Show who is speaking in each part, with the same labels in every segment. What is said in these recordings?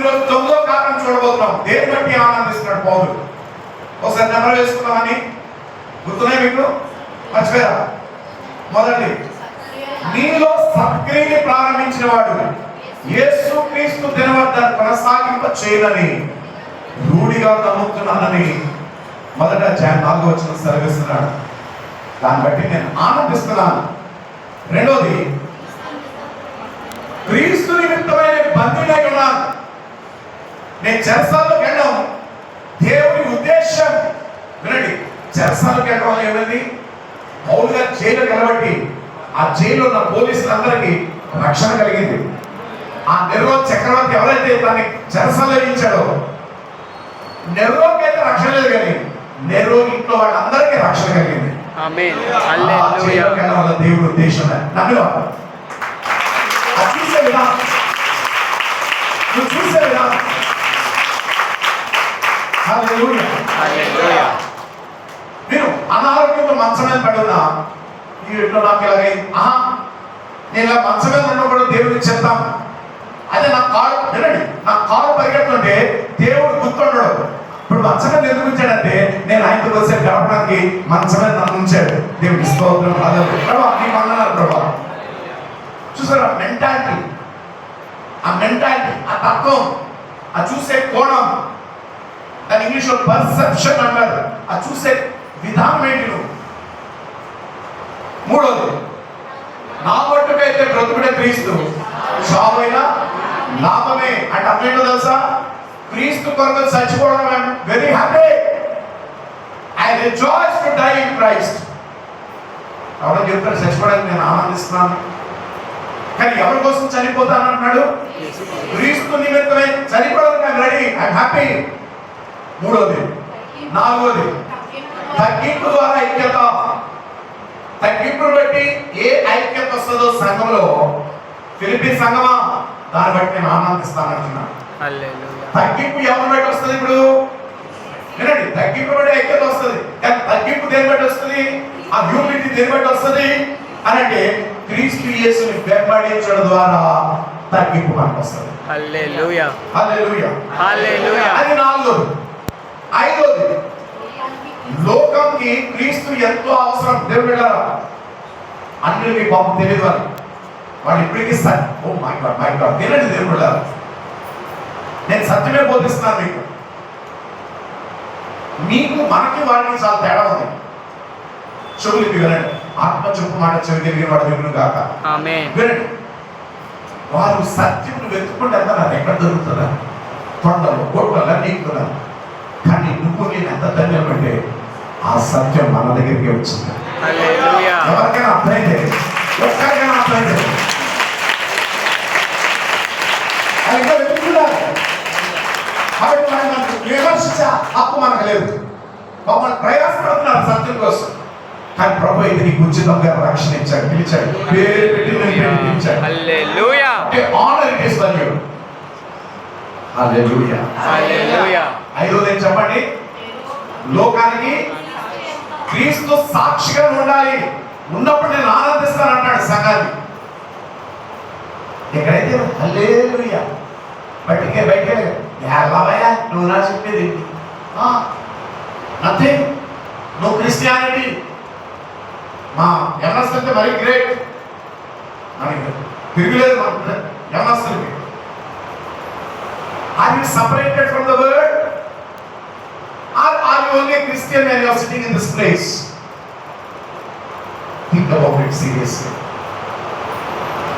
Speaker 1: ఈరోజు 9వ కారణం చూడబోతున్నాం. దేని బట్టి ఆనందిస్తున్నాడు పౌలు? ఒకసారి నెంబర్ వేసుకున్నామని గుర్తున్నాయి మీకు? మర్చిపోయారా? మొదటి, నీలో సత్క్రియని ప్రారంభించిన వాడు యేసు క్రీస్తు దినవద్ద కొనసాగింప చేయనని రూఢిగా నమ్ముతున్నానని మొదట 4వ సెలవిస్తున్నాడు. దాన్ని బట్టి నేను ఆనందిస్తున్నాను. రెండోది, క్రీస్తు నిమిత్తమైన బందీనై ఉన్నాను. నేను చెరసాల్లోకి వెళ్ళాం. దేవుని ఉద్దేశం వినండి. చెరసాల్లోకి వెళ్ళడం వల్ల ఏమైంది? పౌలు గారు జైలు నిలబట్టి ఆ జైల్లో ఉన్న పోలీసులందరికీ రక్షణ కలిగింది. ఆ నెర్రో చక్రవర్తి ఎవరైతే దాన్ని చెరసాల్లో ఇచ్చాడో, నెర్రోకి అయితే రక్షణ లేదు, కానీ నెర్రో ఇంట్లో వాళ్ళందరికీ రక్షణ కలిగింది. దేవుడు ఉద్దేశం నన్ను చూసే విధానం, నువ్వు చూసే విధానం. మీరు అనారోగ్యంతో మంచం మీద పడి ఉన్నా, ఈ ఇంట్లో నాకు ఇలాగైంది, నేను ఇలా మంచం మీద ఉన్నప్పుడు దేవుడికి చెప్తాం. అదే నా కాలు వినండి, నా కాలు పరిగెడుతుంటే దేవుడు గుర్తుండడు. ఇప్పుడు మంచం మీద ఎందుకు ఉంచాడంటే నేను ఆయనతో వచ్చే గడపడానికి మంచం మీద నన్ను ఉంచాడు. దేవుడికి స్తోత్రం. ప్రభా నీకు వందనాలు ప్రభా. చూసారా మెంటాలిటీ, ఆ మెంటాలిటీ, ఆ తత్వం, ఆ చూసే కోణం, దాని ఇంగ్లీష్లో పర్సెప్షన్ అంటారు. ఆ చూసే విధానం ఏంటి నువ్వు? మూడోది, నా మట్టుకైతే బ్రతుకుడే క్రీస్తు, చావైనా లాభమే. అంటే అర్థమేంటో తెలుసా? క్రీస్తు కొరకు చచ్చిపోవడం I am very happy. I rejoice to die in Christ. ఎవరో చెప్తారు చచ్చిపోవడానికి నేను ఆనందిస్తున్నాను, కానీ ఎవరి కోసం చనిపోతాను అంటున్నాడు? క్రీస్తు నిమిత్తమే చనిపోవడానికి ఐఎమ్ రెడీ, ఐఎమ్ హ్యాపీ. మూడోది. నాలుగోది, తగ్గింపు ద్వారా ఐక్యత. తగ్గింపును బట్టి ఏ ఐక్యత వస్తుందో సంఘంలో, ఫిలిప్పీ సంఘమా, దాన్ని బట్టి నేను ఆనందిస్తానంటున్నాను. తగ్గింపు ఎవరిని బట్టి వస్తుంది? ఇప్పుడు వినండి, తగ్గింపు బట్టి ఐక్యత వస్తుంది, కానీ తగ్గింపు దేని బట్టి వస్తుంది? ఆ హ్యూమిలిటీ దేని బట్టి వస్తుంది అని అంటే క్రీస్తు యేసుని వెంబడించడం ద్వారా తగ్గింపు మనకు వస్తుంది. హల్లెలూయా, హల్లెలూయా, హల్లెలూయా. అది నాలుగోది. ఐదోది, లోకంకి క్రీస్తు ఎంతో అవసరం. దేవుడు అన్నిటికీ పాపం తెలియదు అని వాడు ఇప్పటికీ oh my God, my God. వినండి దేవుడు, నేను సత్యమే బోధిస్తున్నాను మీకు. మీకు మనకి వాడికి చాలా తేడా ఉంది. చెవులు వినండి. ఆత్మ చెప్పు మాట చెవి తిరిగిన వాడు విను గాక. వినండి. వారు సత్యమును వెతుక్కుంటే నాకు ఎక్కడ దొరుకుతుందా? కొండలు కోట్లలో నీకుతున్నారు. కానీ నువ్వు నేను ఎంత ధన్యం అంటే ఆ సత్యం మన దగ్గరికి వచ్చింది. ఎవరికైనా అర్థమైంది? ఒక్కరికైనా అర్థమైంది? ఇంకా వెతుకుతున్నారు. విమర్శించే హక్కు మనకు లేదు. మమ్మల్ని ప్రయాసపడుతున్నారు సత్యం కోసం. కానీ ప్రభు ఇది నీకు ఉచితంగా రక్షణ ఇచ్చాడు, పిలిచాడు, పేరు పెట్టి పిలిచాడు. Honour it is for you. Hallelujah, hallelujah. ఐదోది ఏం చెప్పండి? లోకానికి క్రీస్తు సాక్షిగా ఉండాలి. ఉన్నప్పుడు నేను ఆనందిస్తాను అంటాడు సంఘాన్ని. ఎక్కడైతే హల్లెలూయా బయటికే బయటే ఎలావయ్యా నువ్వు నా చెప్పేది నథింగ్, నో క్రిస్టియానిటీ. మా ఎంఎస్ అంటే మరీ గ్రేట్, మనకి తిరుగులేదు మన ఎంఎస్కి. Are you separated from the world? Or are you only a Christian when you are sitting in this place? Think about it seriously.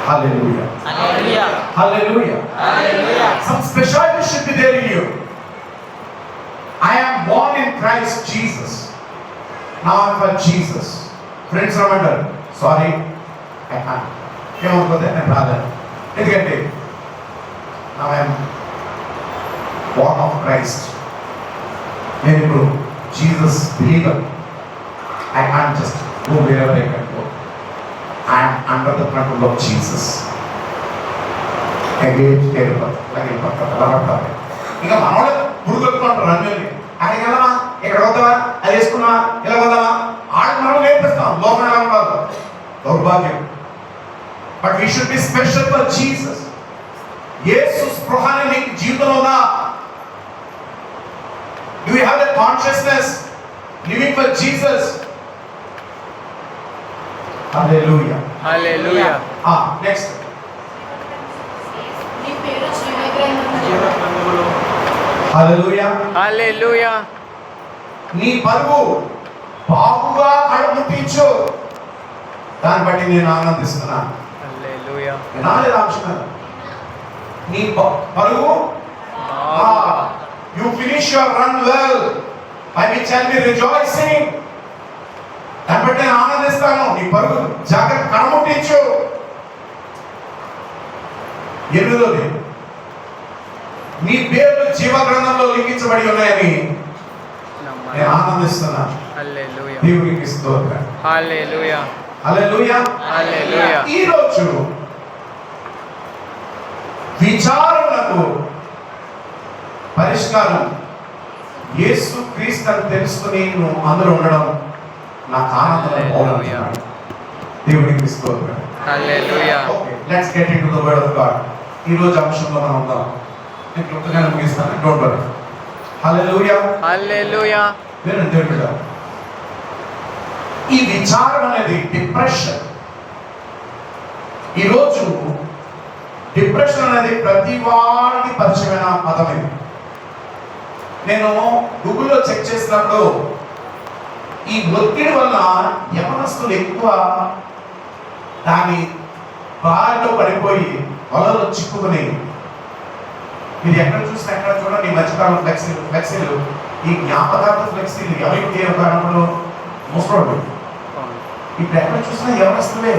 Speaker 1: Hallelujah. Hallelujah. Hallelujah. Hallelujah. Some specialty should be there in you. I am born in Christ Jesus. Now I am for Jesus. Friends, remember, sorry, I can't. Come on, brother and brother. Let's get it. Now I am born of Christ. Very good. Jesus believer. I can't just go wherever I can go. I am under the control of Jesus. Again, ఇంకా మనోడే పురుగులుకుంటారు అన్నీ. అక్కడికి వెళ్ళమా, ఇక్కడ వద్దామా, అది వేసుకున్నావా, ఇలా వద్దామా, ఆడికి మనం నేర్పిస్తాం. లోపల ఎలా ఉండాలి? దౌర్భాగ్యం. But we should be special for Jesus. యేసు స్పృహాన్ని నీకు జీవితంలో ఉందా? Do you have that consciousness living for Jesus? Hallelujah.
Speaker 2: Hallelujah.
Speaker 1: Next.
Speaker 3: నీ పేరు జీవగ్రంథములో
Speaker 1: Hallelujah.
Speaker 2: హల్లెలూయా.
Speaker 1: నీ పరుగు బాగుగా కడుముట్టించు. దాన్ని బట్టి నేను ఆనందిస్తున్నాను.
Speaker 2: హల్లెలూయా.
Speaker 1: వినాలి రామకృష్ణ. నీ పరుగు you finish your run well, by which I'll be rejoicing. దాన్ని బట్టి నేను ఆనందిస్తాను. నీ పరుగు జాగ్రత్త కడుముట్టించు. ఎనిమిదోది, నీ పేర్లు జీవ గ్రంథంలో లిఖించబడి ఉన్నాయని నేను ఆనందిస్తున్నాను.
Speaker 2: హల్లెలూయా.
Speaker 1: దేవునికి స్తోత్రం.
Speaker 2: హల్లెలూయా.
Speaker 1: హల్లెలూయా.
Speaker 2: హల్లెలూయా.
Speaker 1: ఈ రోజు విచారణకు పరిష్కారం యేసు క్రీస్తు అని తెలుసుకుని నువ్వు అందరూ ఉండడం నాకు ఆనందం. దేవునికి స్తోత్రం.
Speaker 2: Hallelujah.
Speaker 1: Okay, let's get into the word of God. ఈ రోజు అంశంలో మనం ఉందాం. నేను క్లుప్తంగా ముగిస్తాను. Don't worry. హల్లెలూయా.
Speaker 2: హల్లెలూయా.
Speaker 1: నేను దేవుడా, ఈ విచారం అనేది డిప్రెషన్. ఈరోజు డిప్రెషన్ అనేది ప్రతి వారికి పరిచయమైన పదం. ఇది నేను గూగుల్లో చెక్ చేసినప్పుడు ఈ ఒత్తిడి వల్ల యవనస్తులు ఎక్కువ దాని బారిలో పడిపోయి వలలో చిక్కుకుని, మీరు ఎక్కడ చూసినా ఎక్కడ చూడండి ఈ మధ్యకాలం ఫ్లెక్సీలు ఈ జ్ఞాపకార్థ ఫ్లెక్సీలు ఎవరికి కారణంలో మోసపోడు. ఇప్పుడు ఎక్కడ చూసినా యవనస్తులే.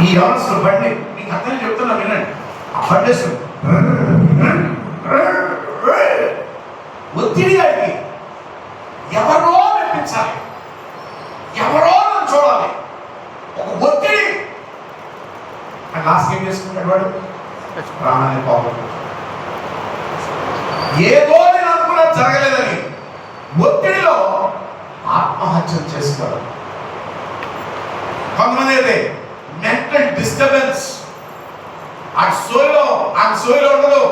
Speaker 1: ఈ యవనస్తులు బండి మీకు అర్థం చెప్తున్నా వినండి. ఆ బండి ఒత్తిడి గారికి ఎవరో మెప్పించాలి, ఎవరో నన్ను చూడాలి, ఒక ఒత్తిడి. లాస్ట్ ఏం చేసుకుంటాడు వాడు? ప్రాణాన్ని పోగొట్టు. ఏదో నేను అనుకున్నా జరగలేదని ఒత్తిడిలో ఆత్మహత్యలు చేసుకోవడం. కొంతమంది అయితే మెంటల్ డిస్టర్బెన్స్, ఆ సోయిలో ఉండదు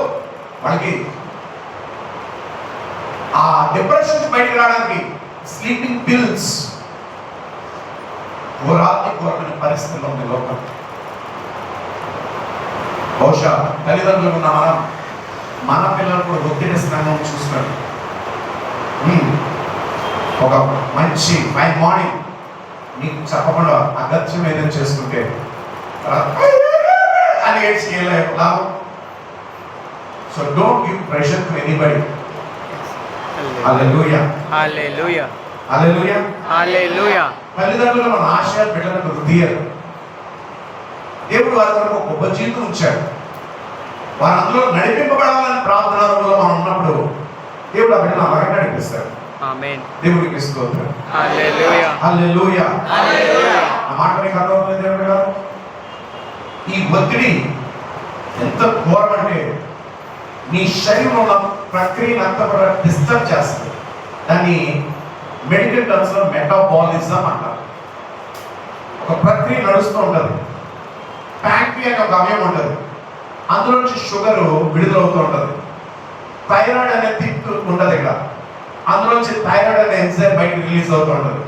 Speaker 1: వాళ్ళకి. ఆ డిప్రెషన్ బయటకు రావడానికి స్లీపింగ్ పిల్స్ ఘోరమైన పరిస్థితుల్లో ఉంది లోకం. బహుశా తల్లిదండ్రులు ఉన్న మన పిల్లలు కూడా ఒత్తిడి స్నానం చూస్తున్నాడు. ఒక మంచి ఫైన్ మార్నింగ్ నీకు చెప్పకుండా అగత్యం ఏదైనా చేసుకుంటే అని లాభం. So don't give pressure to anybody. Hallelujah.
Speaker 2: Hallelujah.
Speaker 1: Hallelujah.
Speaker 2: Hallelujah.
Speaker 1: తల్లిదండ్రులు మన ఆశయాలు బిడ్డలకు రుద్దియరు. దేవుడు వారి వరకు ఒక గొప్ప జీవితం ఉంచాడు. వారు అందులో నడిపింపబడాలని ప్రార్థనలో మనం ఉన్నప్పుడు దేవుడు ఆ బిడ్డను అలాగే నడిపిస్తాడు.
Speaker 2: ఆమేన్.
Speaker 1: దేవుడికి స్తోత్రం.
Speaker 2: హల్లెలూయా.
Speaker 1: హల్లెలూయా.
Speaker 2: హల్లెలూయా.
Speaker 1: ఆ మాట మీకు అర్థమవుతుంది దేవుడు గారు. ఈ ఒత్తిడి ఎంత ఘోరం అంటే నీ శరీరంలో ఉన్న ప్రక్రియను అంతా కూడా డిస్టర్బ్ చేస్తుంది. దాన్ని మెడికల్ టర్మ్స్ లో మెటాబాలిజం అంటారు. ఒక ప్రక్రియ నడుస్తూ ఉంటుంది. ప్యాంక్రియా అనే ఒక అవయవం ఉంటుంది. అందులో నుంచి షుగర్ విడుదలవుతూ ఉంటుంది. థైరాయిడ్ అనే థిక్ ఉంటుంది ఇక్కడ. అందులోంచి థైరాయిడ్ అనే ఎంజైమ్ బయటకు రిలీజ్ అవుతూ ఉంటుంది.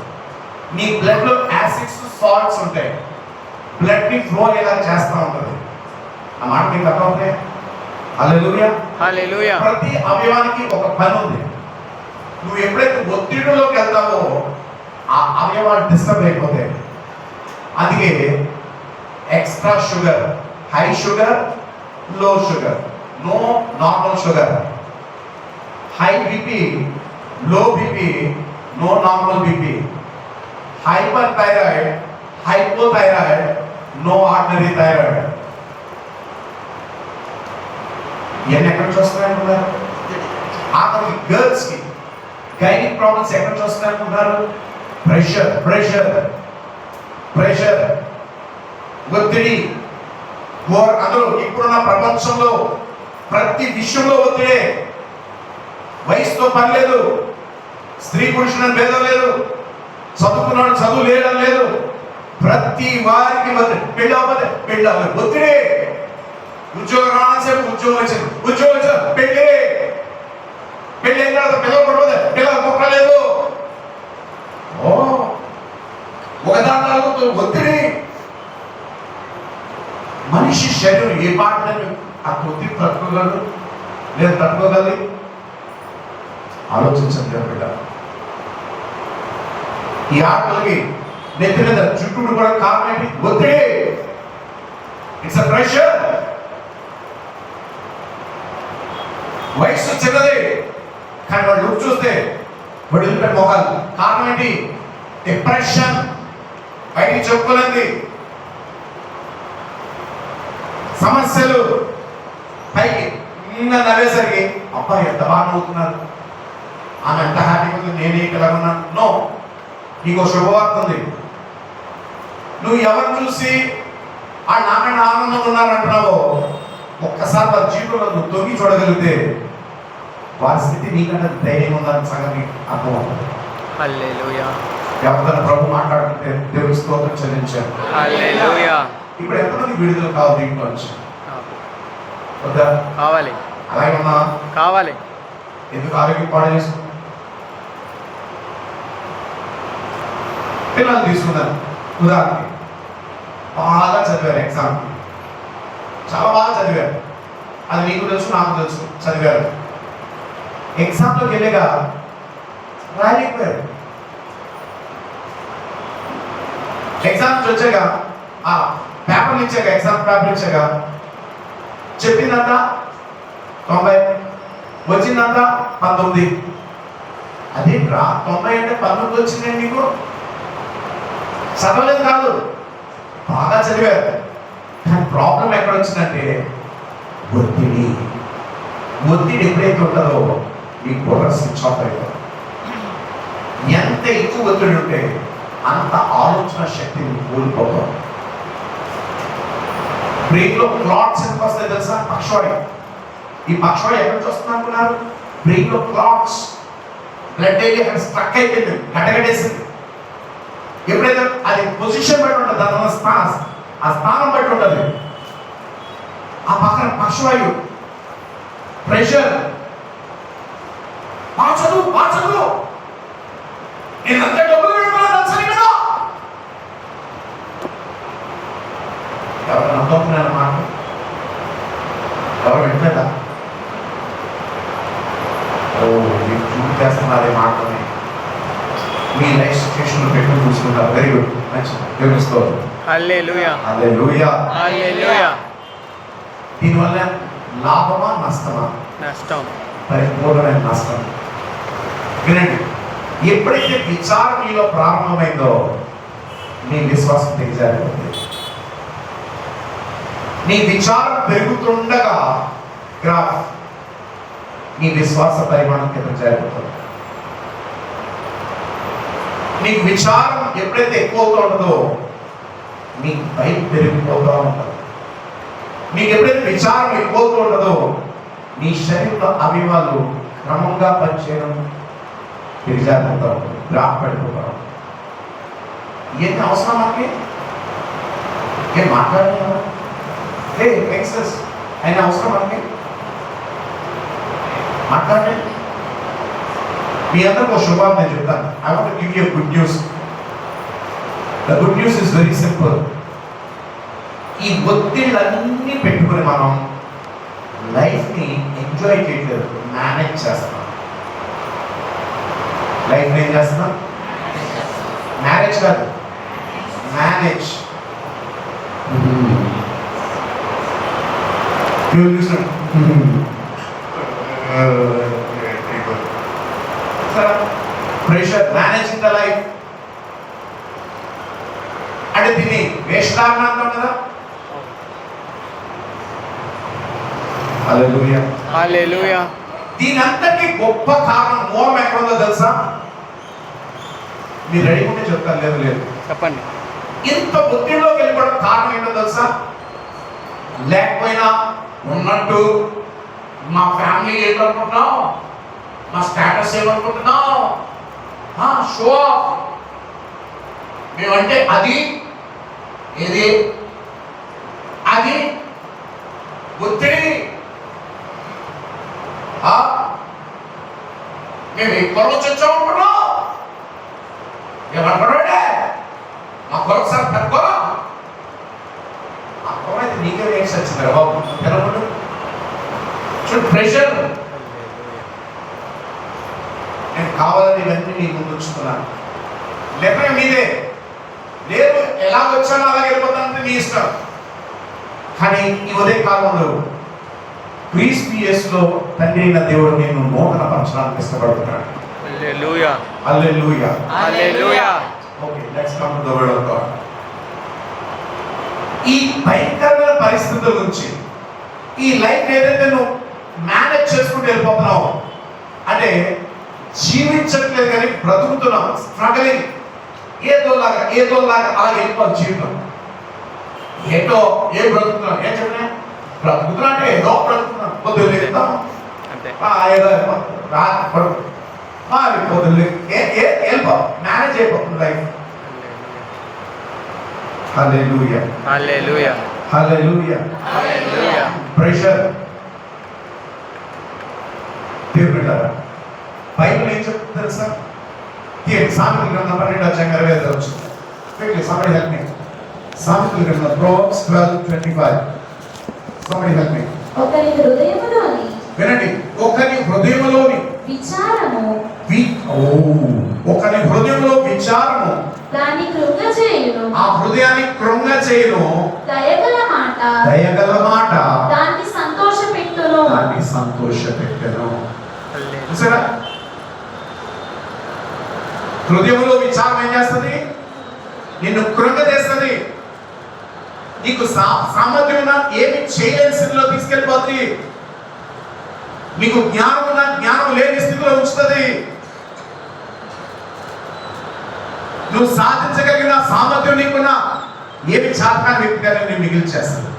Speaker 1: నీ బ్లడ్ లో యాసిడ్స్ సాల్ట్స్ ఉంటాయి. బ్లడ్ ని ఫ్లో ఎలా చేస్తూ ఉంటుంది. ఆ మాట మీకు అర్థమవుతాయి. హల్లెలూయా.
Speaker 2: హల్లెలూయా.
Speaker 1: ప్రతి అవయవానికి ఒక పని ఉంది. నువ్వు ఎప్పుడైతే ఒత్తిడిలోకి వెళ్తావో ఆ అవయవాలు డిస్టర్బ్ అయిపోతాయి. అందుకే extra sugar, high sugar, low sugar, no normal sugar, high BP, low BP, no normal BP, hyperthyroid, hypothyroid, no ordinary thyroid. ఇవన్నీ ఎక్కడ చూస్తున్నారనుకుంటారు? ఆఖరికి గర్ల్స్ కి గైనిక్ ప్రాబ్లమ్స్ ఎక్కడ చూస్తున్నారనుకుంటారు? ప్రెషర్ ప్రెషర్ ప్రెషర్, ఒత్తిడి. అందరూ ఇప్పుడున్న ప్రపంచంలో ప్రతి విషయంలో ఒత్తిడే. వయసుతో పని లేదు, స్త్రీ పురుషుని భేదం లేదు, చదువుకున్నాడు చదువు లేదని లేదు. ప్రతి వారికి పెళ్ళి అవ్వదు, ఒత్తిడే. ఉద్యోగం రాసేపు ఉద్యోగం వచ్చింది, ఉద్యోగం వచ్చారు, పెళ్ళి అయిన తర్వాత పిల్లలు పడవదు, పిల్లలు పుట్టలేదు. ఓ ఒక దాంట్లో ఒత్తిడి. మనిషి శరీరం ఏ పాటని ఆ ఒత్తిడి తట్టుకోగలరు లేదా తట్టుకోగలరు? ఆలోచించండి బిడ్డ. ఈ ఆటలకి నెత్తి మీద చుట్టూ కూడా కారణం ఏంటి? ఒత్తిడి. It's a pressure. వయసు చిన్నది కానీ వాడు లుక్ చూస్తే వాడు వెళ్ళిపోయిన మొహాలు. కారణం ఏంటి? డిప్రెషన్. బయటికి చెప్పుకోలేంది సమస్యలు. పైకి ఇంకా నవ్వేసరికి అబ్బాయి ఎంత బాగా నవ్వుతున్నారు, ఆమె ఎంత హ్యాపీగా ఉంది, నేనే ఇలా ఉన్నాను. నో, నీకు శుభవార్త ఉంది. నువ్వు ఎవరు చూసి ఆ నాకన్నా ఆనందంగా ఉన్నారంటున్నావో ఒక్కసారి వారి జీవితంలో నువ్వు తొంగి చూడగలిగితే వారి స్థితి నీకంటే ధైర్యం ఉందని సంగతి అర్థమవుతుంది.
Speaker 2: హల్లెలూయా.
Speaker 1: ఎవరితో ప్రభు మాట్లాడుతుంటే దేవుడి స్తోత్రం చెల్లించారు.
Speaker 2: హల్లెలూయా.
Speaker 1: ఇప్పుడు ఎంతమంది విడుదల కావాలి దీంట్లో నుంచి? వద్దా?
Speaker 2: కావాలి.
Speaker 1: అలాగే ఉన్నా
Speaker 2: కావాలి.
Speaker 1: ఎందుకు ఆరోగ్యం పాడు చేసుకున్నా? పిల్లలు తీసుకున్నారు ఉదాహరణకి, బాగా చదివారు, ఎగ్జామ్ చాలా బాగా చదివారు, అది నీకు తెలుసు నాకు తెలుసు, చదివారు. ఎగ్జామ్లోకి వెళ్ళగా రాయలేకపోయారు. ఎగ్జామ్స్ వచ్చాక ఆ పేపర్లు ఇచ్చాక, ఎగ్జామ్ పేపర్ ఇచ్చాక చెప్పిందంతా 90, వచ్చిందంతా 19. అదే రా 90 అంటే 19 వచ్చిందండి. నీకు చదవలేదు కాదు, బాగా చదివారు. కానీ ప్రాబ్లం ఎక్కడ వచ్చిందంటే ఒత్తిడి. ఒత్తిడి ఎప్పుడైతే ఉంటుందో మీ బుర్ర స్విచ్ ఆఫ్ అయిపోతుంది. ఎంత ఎక్కువ ఒత్తిడి ఉంటే అంత ఆలోచన శక్తిని కోల్పోతాం. బ్రెయిన్ లో క్లాట్స్ ఎందుకు వస్తాయి తెలుసా? పక్షవాయు. ఈ పక్షవాయు ఎక్కడి నుంచి వస్తుంది అనుకున్నారు? బ్రెయిన్ లో క్లాట్స్, బ్లడ్ ఏరియా అక్కడ స్ట్రక్ అయిపోయింది, గడ్డగట్టేసింది. ఎప్పుడైతే అది పొజిషన్ బట్టి ఉంటుంది, దాని ఆ స్థానం బట్టి ఉంటుంది. ఆ పక్కన పక్షవాయు, ప్రెషర్, చదువు నేనంతా డబ్బులు పెట్టుకున్నా తెలుసని కదా. ఎవరు నమ్మకున్నాను మాట? ఎవరు వింటలేదా? మీరు చూపించేస్తున్నారు ఈ మాటని. మీ లైఫ్ సిచ్యుయేషన్ పెట్టుకుని చూసుకుంటారు. వెరీ గుడ్, మంచిది, దేవునిస్తోంది.
Speaker 2: హల్లెలూయా.
Speaker 1: హల్లెలూయా.
Speaker 2: హల్లెలూయా.
Speaker 1: దీనివల్ల లాభమా నష్టమా?
Speaker 2: నష్టం.
Speaker 1: పరిపూర్ణమైన నష్టం. వినండి, ఎప్పుడైతే విచారం మీలో ప్రారంభమైందో నీ విశ్వాసం దిగజారిపోతుంది. నీ విచారం పెరుగుతుండగా గ్రాఫ్ నీ విశ్వాస పరిమాణం కింద జారిపోతుంది. నీకు విచారం ఎప్పుడైతే ఎక్కువ అవుతూ ఉంటుందో నీకు భయం పెరిగిపోతూ ఉంటుంది. నీకు ఎప్పుడైతే విచారం ఎక్కువ అవుతూ ఉంటుందో నీ శరీరంలో అవయవాలు క్రమంగా పనిచేయడం దిగజారిపోతూ ఉంటుంది, గ్రాఫ్ పడిపోతూ ఉంటుంది. ఇవన్నీ అవసరం మనకి? ఏం మాట్లాడుతున్నావా? ఎక్సెస్ అయినా అవసరం మనకి? మాట్లాడండి. మీ అందరికి ఒక శుభాన్ని నేను చెప్తాను. I want to give you good news. The good news is very simple. ఈ ఒత్తిళ్ళన్నీ పెట్టుకుని మనం లైఫ్ని ఎంజాయ్ చేయట్లేదు, మేనేజ్ చేస్తున్నాం. లైఫ్ని ఏం చేస్తున్నాం? మ్యారేజ్ కాదు, manage. Pressure, managing the life అంటే దీన్ని వేషధారణ అంటాం కదా. హల్లెలూయా.
Speaker 2: హల్లెలూయా.
Speaker 1: దీని అంతటి గొప్ప కారణం మూలం ఎక్కడుందో తెలుసా? మీరు రెడీ ఉంటే చెప్తాను, లేదు లేదు
Speaker 2: చెప్పండి.
Speaker 1: ఇంత ఒత్తిడిలోకి వెళ్ళిపోవడం కారణం ఏంటో తెలుసా? లేకపోయినా ఉన్నట్టు మా ఫ్యామిలీ ఏంటనుకుంటున్నావు, మా స్టేటస్ ఏమనుకుంటున్నావు, షో ఆఫ్ మేమంటే అది ఏది అది ఒత్తిడి. మేము ఎక్కువ నుంచి వచ్చామనుకున్నాం, ఏమనుకున్నాడే మా కొరకు సార్ తక్కువ అర్థమైతే నీకే వేసి వచ్చింది బాబు తెలవడు. చూడు ప్రెషర్. నేను కావాలని ఇవన్నీ నీ ముందు ఉంచుతున్నాను. లేకపోతే మీదే లేదు, ఎలా వచ్చానో అలా వెళ్ళిపోతానంటే నీ ఇష్టం. కానీ ఈ ఉదయ కాలంలో క్రీస్తు యేసులో తండ్రి అయిన దేవుడు నేను నూతన పరచడానికి ఇష్టపడుతున్నాడు.
Speaker 2: Hallelujah.
Speaker 1: Hallelujah.
Speaker 2: Hallelujah.
Speaker 1: Okay, let's come to the word of God. ఈ భయంకరమైన పరిస్థితుల నుంచి ఈ లైఫ్ ఏదైతే నువ్వు మేనేజ్ చేసుకుంటూ వెళ్ళిపోతున్నావు అంటే జీవించట్లేదు కానీ బ్రతుకుతున్నాం, స్ట్రగలింగ్, ఏదోలాగా అలా వెళ్ళిపోవాలి జీవితం. ఏదో బ్రతుకుతున్నాం, ఏం చెప్పినా బ్రతుకుతున్నా అంటే ఏదో బ్రతుకుతున్నాం. పొద్దున్న వెళ్తాం
Speaker 2: అంతే.
Speaker 1: ఏదో రాత్రి పడుకు పొద్దున్న వెళ్ళిపో, మేనేజ్ అయిపోతుంది లైఫ్. హల్లెలూయా.
Speaker 2: హల్లెలూయా.
Speaker 1: హల్లెలూయా.
Speaker 2: హల్లెలూయా.
Speaker 1: ప్రెషర్. దేవుడు బైబిల్ ఏం చెప్తుంది తెలుసా? సామెతల గ్రంథం 12:25 వచ్చింది. Quickly, somebody help me. సామెతల గ్రంథం Proverbs 12:25. Somebody help me.
Speaker 3: ఒకరి హృదయములోని
Speaker 1: వినండి, ఒకరి హృదయములోని
Speaker 3: విచారము
Speaker 1: ఒకరి హృదయంలో విచారము
Speaker 3: దాన్ని కృంగచేయును,
Speaker 1: ఆ హృదయాన్ని కృంగచేయును,
Speaker 3: దయగల మాట దాన్ని సంతోషపెట్టును.
Speaker 1: చూసారా? హృదయంలో విచారం ఏం చేస్తుంది? నిన్ను కృంగచేస్తుంది. నీకు సామర్థ్యం ఉన్నా ఏమి చేయలేని స్థితిలో తీసుకెళ్ళిపోతుంది. నీకు జ్ఞానం ఉన్నా జ్ఞానం లేని స్థితిలో ఉంచుతుంది. నువ్వు సాధించగలిగిన సామర్థ్యం నీకున్నా ఏమి చేతకాని వ్యక్తిగా నేను మిగిల్చేస్తుంది.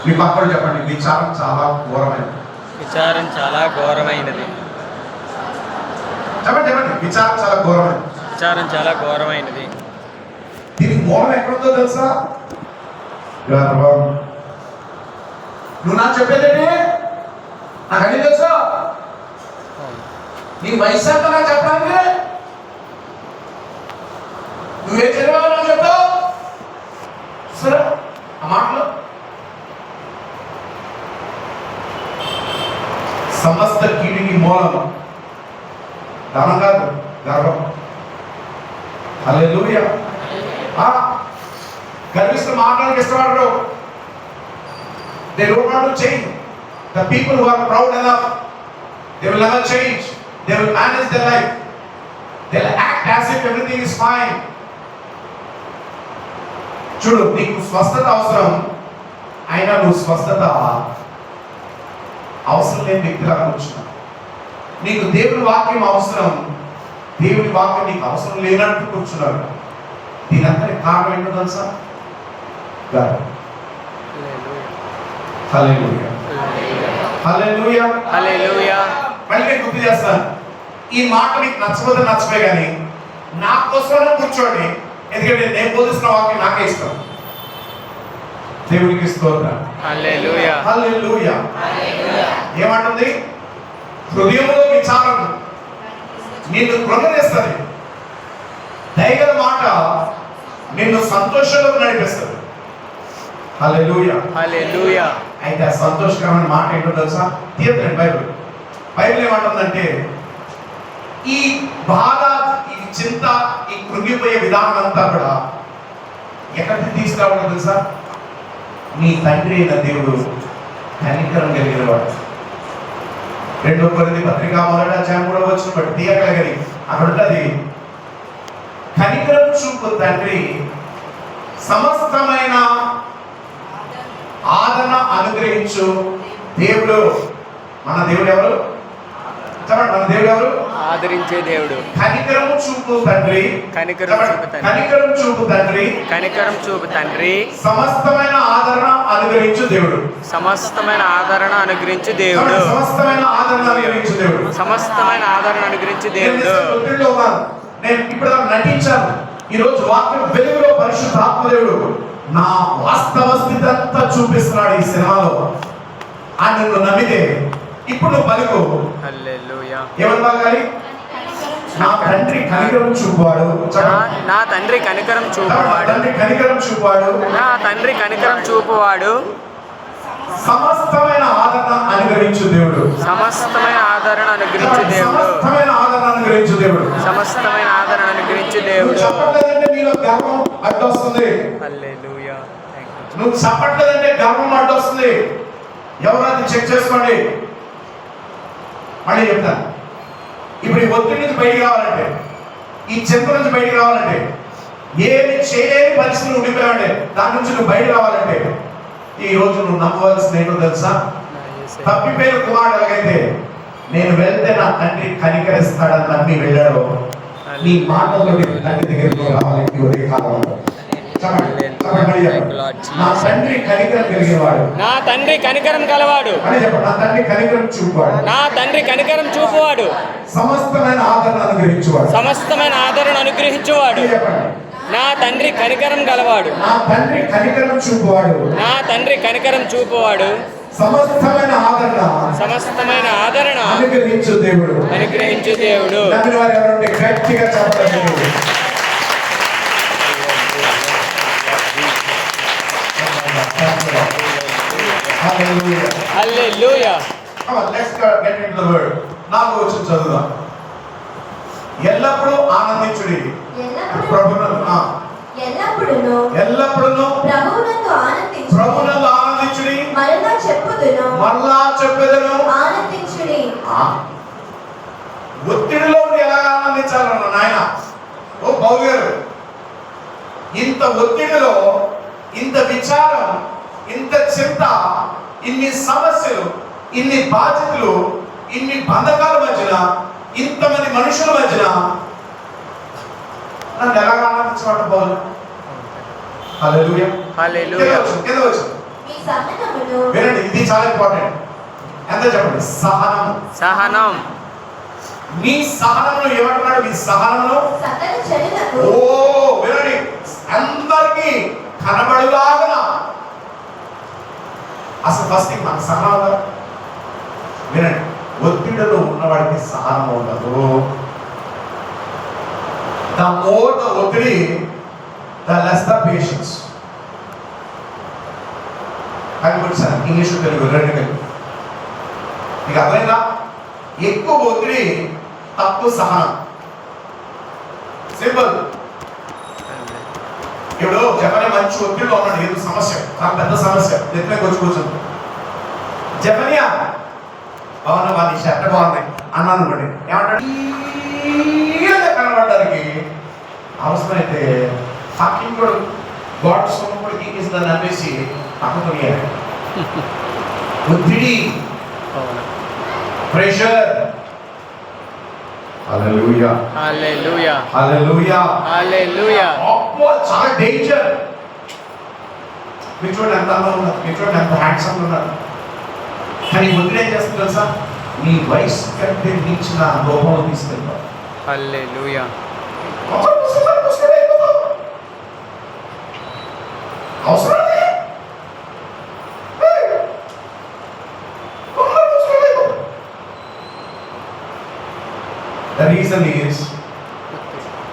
Speaker 1: మీ పక్కన చెప్పండి, విచారం చాలా ఘోరమైనది.
Speaker 2: విచారం చాలా ఘోరమైనది.
Speaker 1: చెప్పండి, విచారం చాలా ఘోరమైనది.
Speaker 2: విచారం చాలా ఘోరమైనది.
Speaker 1: దీనికి మూలం ఎక్కడుందో తెలుసా? గర్వం. నువ్వు నాకు చెప్పేదేంటి? నాకు అన్ని తెలుసా? నీ వయసు అంతా నాకు చెప్పడానికి నువ్వే చదివావు నాకు చెప్తావు. సరే ఆ మాటలు సమస్త కీడికి మూలం ధనం కాదు, గర్వం. హల్లెలూయా. గర్విస్తూ మాట్లాడడానికి ఇష్టపడరు. They don't want to change. The people who are proud enough, they will never change. They will manage their life. They will act as if everything is fine. చూడు, నీకు స్వస్థత అవసరం, అయినా నువ్వు స్వస్థత అవసరం లేని వ్యక్తిలా కూర్చున్నావు. నీకు దేవుడి వాక్యం అవసరం, దేవుడి వాక్యం నీకు అవసరం లేనట్టు కూర్చున్నావు. దీనంతటి కారణం ఏంటో తెలుసా? హల్లెలూయా. హల్లెలూయా.
Speaker 2: హల్లెలూయా.
Speaker 1: మళ్ళీ నేను గుర్తు చేస్తాను, ఈ మాట నీకు నచ్చకపోతే నచ్చపోయి, కానీ నా కోసమే కూర్చోండి. ఎందుకంటే నేను బోధిస్తున్న వాక్యం నాకే ఇష్టం. దేవుడికి స్తోత్రం.
Speaker 2: హల్లెలూయా.
Speaker 1: హల్లెలూయా. ఏమంటుంది? హృదయంలో విచారం నిన్ను కృంగదీస్తుంది, దయగల మాట నిన్ను సంతోషంలో నడిపిస్తుంది. హల్లెలూయా.
Speaker 2: హల్లెలూయా.
Speaker 1: అయితే ఆ సంతోషకరమైన మాట ఏంటో తెలుసా? తీయద్దండి. బైబిల్ ఏమంటుందంటే, ఈ బాధ, ఈ చింత, ఈ కృంగిపోయే విధానం అంతా కూడా ఎక్కడికి తీసుకురావడం తెలుసా? నీ తండ్రి అయిన దేవుడు కనికరం కలిగిన వాడు. 2 కొరింథీ పత్రిక 1:3 బట్టి తీయగలిగి అక్కడ ఉంటుంది, కనికరం చూపు తండ్రి సమస్తమైన ఆదరణ అనుగ్రహించు దేవుడు. మన దేవుడు ఎవరు? చెప్పండి, మన దేవుడు ఎవరు?
Speaker 2: ఆదరించే దేవుడు.
Speaker 1: కనికరము చూపు తండ్రి.
Speaker 2: కనికరం చూపు తండ్రి.
Speaker 1: కనికరం చూపు తండ్రి.
Speaker 2: కనికరం చూపు తండ్రి.
Speaker 1: సమస్తమైన ఆదరణ అనుగ్రహించు దేవుడు.
Speaker 2: సమస్తమైన ఆదరణ అనుగ్రహించు దేవుడు.
Speaker 1: సమస్తమైన ఆదరణ అనుగ్రహించు దేవుడు.
Speaker 2: సమస్తమైన ఆదరణ అనుగ్రహించు దేవుడు.
Speaker 1: నేను ఇప్పుడు నటించాను. ఈ రోజు వాక్యం వెలుగులో పరిశుద్ధ ఆత్మదేవుడు నా వాస్తవ స్థితి అంతా చూపిస్తున్నాడు ఈ సినిమాలో అని నువ్వు నమ్మితే ఇప్పుడు నువ్వు పలుకు
Speaker 2: హల్లెలూయా.
Speaker 1: ఏమని పలకాలి? నా తండ్రి కనికరం చూపువాడు.
Speaker 2: నా తండ్రి కనికరం
Speaker 1: నా
Speaker 2: చూపువాడు.
Speaker 1: తండ్రి కనికరం చూపువాడు.
Speaker 2: నా తండ్రి కనికరం చూపువాడు.
Speaker 1: సమస్తమైన ఆదరణ అనుగ్రహించు దేవుడు.
Speaker 2: సమస్తమైన ఆదరణ అనుగ్రహించు దేవుడు.
Speaker 1: సమస్తమైన ఆదరణ అనుగ్రహించు దేవుడు.
Speaker 2: సమస్తమైన ఆదరణ అనుగ్రహించు
Speaker 1: నువ్వు
Speaker 2: దేవుడు.
Speaker 1: చెప్పట్లేదంటే నీలో గర్వం అడ్డొస్తుంది.
Speaker 2: హల్లెలూయా. Thank you.
Speaker 1: నువ్వు చెప్పట్లేదంటే గర్వం అడ్డొస్తుంది. ఎవరైనా చెక్ చేసుకోండి. మళ్ళీ చెప్తాను. ఇప్పుడు ఈ ఒత్తిడి నుంచి బయటికి రావాలంటే, ఈ చింత నుంచి బయటికి రావాలంటే, ఏమి చేయలేని పరిస్థితులు ఉండిపోయావంటే దాని నుంచి నువ్వు బయట రావాలంటే ఈ రోజు నువ్వు నమ్మవలసింది ఏంటో తెలుసా? తప్పిపోయిన కుమారుడు ఎలాగైతే నేను వెళ్తే నా తండ్రి కనికరిస్తాడని నమ్మి వెళ్ళాడు. నీ మాటల్లో తండ్రి దగ్గరికి రావాలి. ఈ ఉదయ కాలంలో చెప్పండి. నా తండ్రి కనికరం కలిగినవాడు.
Speaker 2: నా తండ్రి కనికరం గలవాడు.
Speaker 1: అని చెప్పండి. నా తండ్రి కనికరం చూపువాడు.
Speaker 2: నా తండ్రి కనికరం చూపువాడు.
Speaker 1: సమస్తమైన ఆదరణ అనుగ్రహించువాడు.
Speaker 2: సమస్తమైన ఆదరణ అనుగ్రహించువాడు.
Speaker 1: అని చెప్పండి.
Speaker 2: నా తండ్రి కనికరం గలవాడు.
Speaker 1: నా తండ్రి కనికరం చూపువాడు.
Speaker 2: నా తండ్రి కనికరం చూపువాడు.
Speaker 1: సమస్తమైన ఆదరణ
Speaker 2: సమస్తమైన ఆదరణ
Speaker 1: అనుగ్రహించు దేవుడు.
Speaker 2: అనుగ్రహించు దేవుడు.
Speaker 1: నమ్మిన వారు ఎవరంటే గట్టిగా చెప్పండి. Hallelujah.
Speaker 2: Hallelujah.
Speaker 1: Come on, let's get into the word. నాలుగో వచనం చదువుదాం. ఎల్లప్పుడూ ఆనందించుడి.
Speaker 3: ఎల్లప్పుడూను ప్రభువునందు
Speaker 1: ఆనందించుడి.
Speaker 3: మరలా చెప్పుదును ఆనందించుడి.
Speaker 1: ఒత్తిడిలో ఉండి ఎలా ఆనందించాలన్న నాయన. ఓ పౌలు గారు, ఇంత ఒత్తిడిలో, ఇంత విచారం, ఇంత చింత, ఇన్ని సమస్యలు, ఇన్ని బాధ్యతలు, ఇన్ని బంధకాల మధ్యన, ఇంతమంది మనుషుల మధ్యన నన్ను ఎలా ఆనందించమంట పౌలు? హల్లెలూయా.
Speaker 2: హల్లెలూయా.
Speaker 1: కింద వచ్చు.
Speaker 3: మీ సహనమును
Speaker 1: వినండి, ఇది చాలా ఇంపార్టెంట్. ఎంత చెప్పండి? సహనం.
Speaker 2: సహనం.
Speaker 1: నీ సహనమును ఏమంటున్నాడు? మీ సహనమును
Speaker 3: సకల చెడులకు
Speaker 1: వినండి, అందరికీ కనబడులాగన. అసలు ఫస్ట్ మన సహనం వినండి, ఒత్తిడిలో ఉన్నవాడికి సహనం ఉండదు. ద మోర్ ద ఒత్తిడి, ద లెస్ ద పేషెన్స్. అది సార్ ఇంగ్లీష్ తెలుగు రెండు కలిపి మీకు అర్థమైందా? ఎక్కువ ఒత్తిడి తక్కువ సహనం. సింపుల్. ఇప్పుడు జపనే మంచి ఒత్తిడిలో ఉన్నాడు, ఏదో సమస్య, చాలా పెద్ద సమస్య, ఎత్తుమే వచ్చి కూర్చుంది. జపనియా బాగున్నా, వాళ్ళ షర్ట్ బాగున్నాయి అన్నాను అనుకోండి, ఏమంటాడు? కనబడడానికి అవసరమైతే పక్కింటి కూడా గాడ్ సొమ్ముడు గీకిస్తుందని నమ్మేసి పక్కతో ఒత్తిడి, ప్రెషర్. హల్లెలూయా.
Speaker 2: హల్లెలూయా.
Speaker 1: హల్లెలూయా.
Speaker 2: హల్లెలూయా.
Speaker 1: చాలా డేంజర్. మీరు చూడండి ఎంత అందంగా ఉన్నారు, మీరు చూడండి ఎంత హ్యాండ్సమ్ ఉన్నారు. కానీ ఒత్తిడి ఏం చేస్తుంది తెలుసా? నీ వయసు కంటే మించిన లోపంలో తీసుకెళ్తావు.
Speaker 2: హల్లెలూయా.
Speaker 1: అవసరం The reason is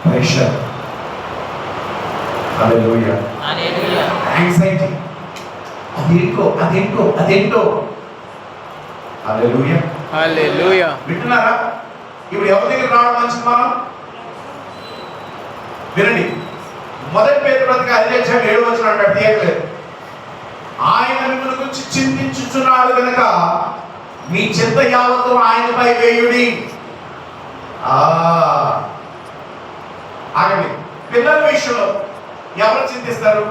Speaker 1: pressure. Hallelujah.
Speaker 2: Hallelujah.
Speaker 1: Anxiety. అదేంటో. Hallelujah.
Speaker 2: హల్లెలూయా.
Speaker 1: వింటున్నారా? ఇప్పుడు ఎవరి దగ్గర రావడం మంచిది మనం? వినండి, మొదటి పేతురు పత్రిక 5:7 అంటాడు, తీయట్లేదు. ఆయన మిమ్మల్ని గురించి చింతించుచున్నాడు కనుక మీ చింత యావత్తు ఆయనపై వేయుడి. ఆగండి. పిల్లల విషయంలో ఎవరు చింతిస్తారు?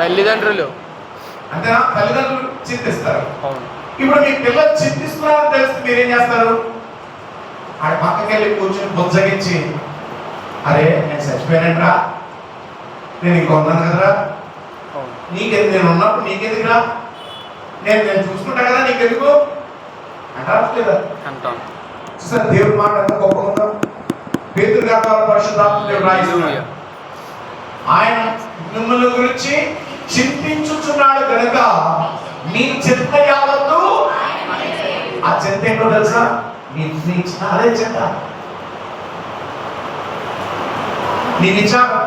Speaker 2: తల్లిదండ్రులు.
Speaker 1: అంతేనా? తల్లిదండ్రులు చింతిస్తారు.
Speaker 2: అవును.
Speaker 1: ఇప్పుడు మీ పిల్లలు చింతిస్తున్నారని తెలిస్తే మీరేం చేస్తారు? ఆడ పక్కకి వెళ్ళి కూర్చొని బొజ్జగించి, అరే నేను చచ్చిపోయానంటరా, నేను ఇంకా ఉన్నాను కదరా, నీకెందుకు, నేను ఉన్నప్పుడు నీకెందుకురా, నేను చూసుకుంటా కదా, నీకెందుకు అంటారా లేదా?
Speaker 2: అంటాం.
Speaker 1: చూసారు దేవుడి మాట ఎంత గొప్పగా ఉందో. పేతురు గారి ద్వారా పరిశుద్ధాత్మ దేవుడు రాయిస్తున్నాడు. ఆయన మిమ్మల్ని గురించి చింతించుచున్నాడు గనుక మీ చింత యావత్తు, ఆ చింత ఏంటో తెలుసా? మీ అదే చింత, నీ విచారం.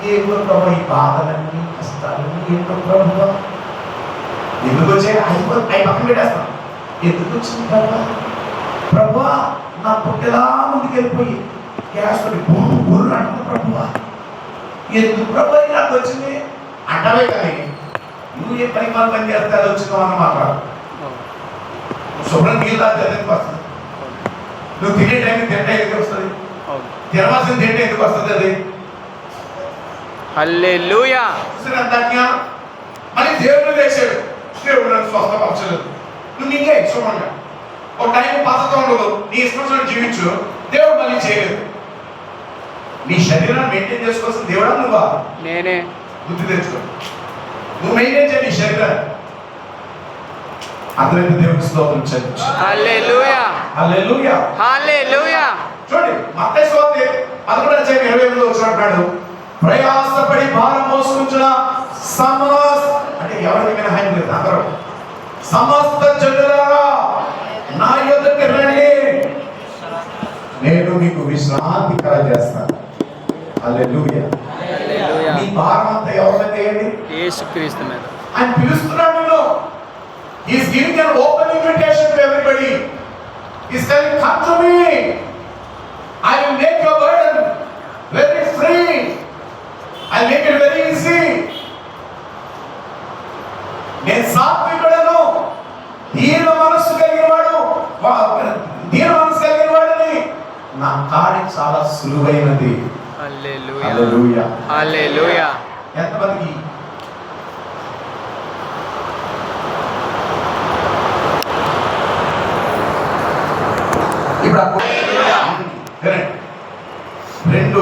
Speaker 1: ఏంటో ప్రభు ఈ బాధలన్నీ కష్టాలన్నీ ఏంటో ప్రభు ఎందుకు వచ్చాయి? అవి పక్కన పెట్టేస్తాం. ఎందుకు వచ్చింది ప్రభు? నా పుట్టెలా ముందుకు వెళ్ళిపోయి గ్యాస్ తోటి బుర్రు అంటుంది ప్రభు. ఎందుకు ప్రభు నాకు వచ్చింది అంటవే కానీ నువ్వు ఏ పని పని చేస్తే అది వచ్చినావు అన్నమాట. శుభ్రం నీళ్ళు తాగితే ఎందుకు వస్తుంది? నువ్వు తినే టైంకి తింటే ఎందుకు వస్తుంది? తినవలసిన తింటే ఎందుకు వస్తుంది? అది
Speaker 2: హల్లెలూయా.
Speaker 1: మరి దేవుడు వేసాడు, దేవుడు నన్ను స్వస్థపరచలేదు. నువ్వు నీకే శుభ్రంగా ఒక టైం పద్ధతి ఉండదు, నీ ఇష్టం జీవించు. దేవుడు మళ్ళీ చేయలేదు. నీ శరీరాన్ని మెయింటైన్ చేసుకోవాల్సిన దేవుడా నువ్వా?
Speaker 2: నేనే.
Speaker 1: బుద్ధి తెచ్చుకో, నువ్వు మెయింటైన్ చేయ నీ శరీరాన్ని. అందరైతే దేవుడికి స్తోత్రం చెల్లించు.
Speaker 2: హల్లెలూయా,
Speaker 1: హల్లెలూయా,
Speaker 2: హల్లెలూయా.
Speaker 1: చూడండి మత్తయి సువార్త 11:28 వచ్చినట్టు, ప్రయాసపడి భారం మోసుకుంటున్న అంటే ఎవరికైనా హాని లేదు, అందరూ సమస్త జనులారా నా యొద్దకు రండి, నేను మీకు విశ్రాంతి కలగజేస్తాను. హల్లెలూయా.
Speaker 2: హల్లెలూయా.
Speaker 1: మీ భారం అంతా ఎవరి మీద వేయండి?
Speaker 2: యేసుక్రీస్తు మీద.
Speaker 1: ఆయన పిలుస్తున్నాడు నిన్ను. He is giving an open invitation to everybody. He is telling, come to me. I will make your burden very free. I will make it very easy. నేను సాత్వికుడను, దీన మనస్సు కలిగిన వాడిని, నా కాడి చాలా సులువైనది.
Speaker 2: హల్లెలూయా,
Speaker 1: హల్లెలూయా,
Speaker 2: హల్లెలూయా.
Speaker 1: ఎంతమందికి ఇప్పుడు రెండు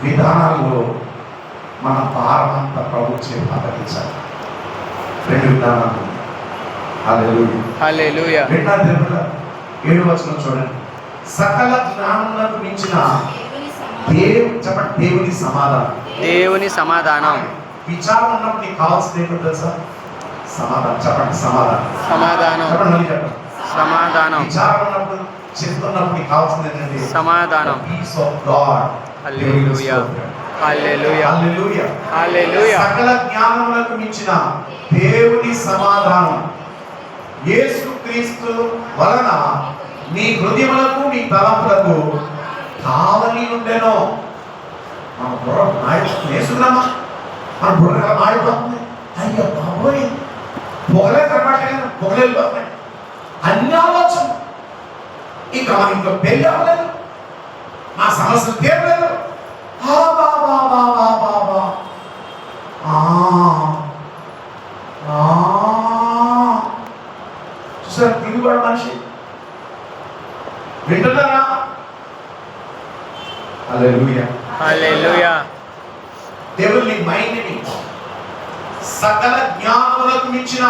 Speaker 1: విధానాల్లో మన భారమంతా ప్రభు చేత అప్పగించాలి. రెండు విధానాలు. హల్లెలూయా,
Speaker 2: హల్లెలూయా.
Speaker 1: విన్నారు దేవుడా? 7వ వచనం చూడండి. సకల జ్ఞానమునకు మించిన దేవుని సమాధానం.
Speaker 2: దేవుని సమాధానం.
Speaker 1: విచారం ఉన్నప్పుడు నీకు కావాల్సింది ఏంటో తెలుసా? సమాధానం. చెప్పండి, సమాధానం.
Speaker 2: సమాధానం.
Speaker 1: చెప్పండి, మళ్ళీ చెప్పండి.
Speaker 2: సమాధానం.
Speaker 1: విచారం ఉన్నప్పుడు, చెప్తున్నప్పుడు నీకు కావాల్సింది ఏంటంటే
Speaker 2: సమాధానం.
Speaker 1: Peace of God.
Speaker 2: Hallelujah, hallelujah,
Speaker 1: hallelujah,
Speaker 2: hallelujah.
Speaker 1: సకల జ్ఞానములకు మించిన దేవుని సమాధానం యేసుక్రీస్తు వలన మీ హృదయములకు మీ తలంపులకు కావలి ఉండెను. మన బుర్ర వేసుకున్నామా? మన బుర్ర మాడిపోతుంది. అయ్యో బాబోయ్, పొగలే కనబడలేదు, పొగలేదు పోతున్నాయి, అన్ని ఆలోచన. ఇంకా మన ఇంట్లో పెళ్ళి అవ్వలేదు, మా సమస్యలు తీరలేదు. చూసారు తిరుగుబాటు మనిషి. వింటున్నారా? హల్లెలూయా,
Speaker 2: హల్లెలూయా.
Speaker 1: దేవుని మైండ్ని సకల జ్ఞానములకు మించిన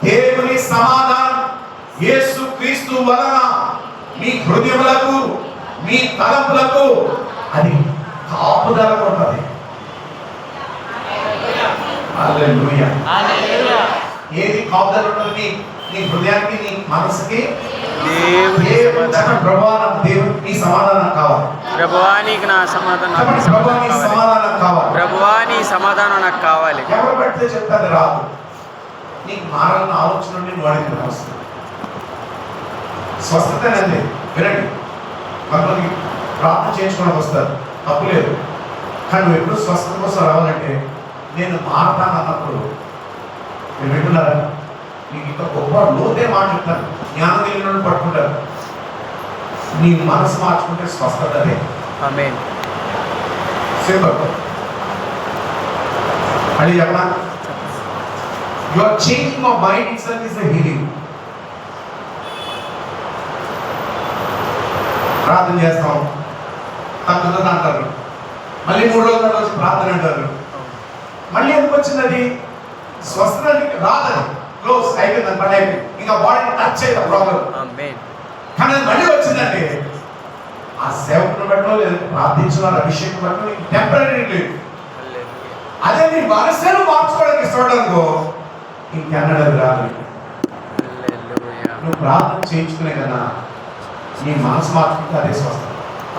Speaker 1: దేవుని సమాధానం యేసుక్రీస్తు వలన మీ హృదయములకు మీ తలంపులకు అది కాపుదల ఉంటుంది. హల్లెలూయా,
Speaker 2: హల్లెలూయా.
Speaker 1: ఏది కాపుదల ఉంటుంది? నీ హృదయానికి, నీ మనసుకి
Speaker 2: దేవుని సమాధానం.
Speaker 1: ప్రభువా నాకు దేవుని నీ సమాధానం కావాలి.
Speaker 2: ప్రభువా నీకు నా సమాధానం
Speaker 1: ప్రభువా నీ సమాధానం కావాలి.
Speaker 2: ప్రభువా నీ సమాధానం నాకు కావాలి.
Speaker 1: ఎవరు పడితే చెప్తాను రాదు. నీకు మారాలన్న ఆలోచన నుండి నువ్వు అడిగిన వస్తుంది. స్వస్థతనండి. వినండి, కొంతమంది ప్రార్థన చేయించుకోవడానికి వస్తారు, తప్పు లేదు. కానీ నువ్వు ఎప్పుడు స్వస్థత కోసం రావాలంటే నేను మారతాను అన్నప్పుడు మీరు వింటున్నారా? నీకు ఇంకా గొప్ప లోతే మాట చెప్తాను. జ్ఞానం తెలియని పట్టుకుంటారు. నీ మనసు మార్చుకుంటే స్వస్థత అదే.
Speaker 2: ఆమేన్.
Speaker 1: సింపుల్. అది చెప్పనా? You are changing your mind itself is a healing. ప్రార్థన చేస్తాం, తగ్గుతుంది అంటారు. మళ్ళీ 3 రోజుల తర్వాత వచ్చి ప్రార్థన అంటారు. మళ్ళీ ఎందుకు వచ్చింది? అది స్వస్థత రాదని క్లోజ్ అయిపోయింది, పని అయిపోయింది. ఇంకా బాడీని టచ్ చేయదు ప్రాబ్లం.
Speaker 2: ఆమేన్.
Speaker 1: కానీ అది మళ్ళీ వచ్చిందంటే ఆ సేవకుని బట్టో లేదా ప్రార్థించిన అభిషేకం బట్టో టెంపరీ అదే నీ మనసును మార్చుకోవడానికి ఇష్టపడనుకో ఇంకెన్నడది రాదు.
Speaker 2: హల్లెలూయా.
Speaker 1: నువ్వు ప్రార్థన చేయించుకునే కదా నీ మనసు మార్చుకుంటే అదే స్వస్థత.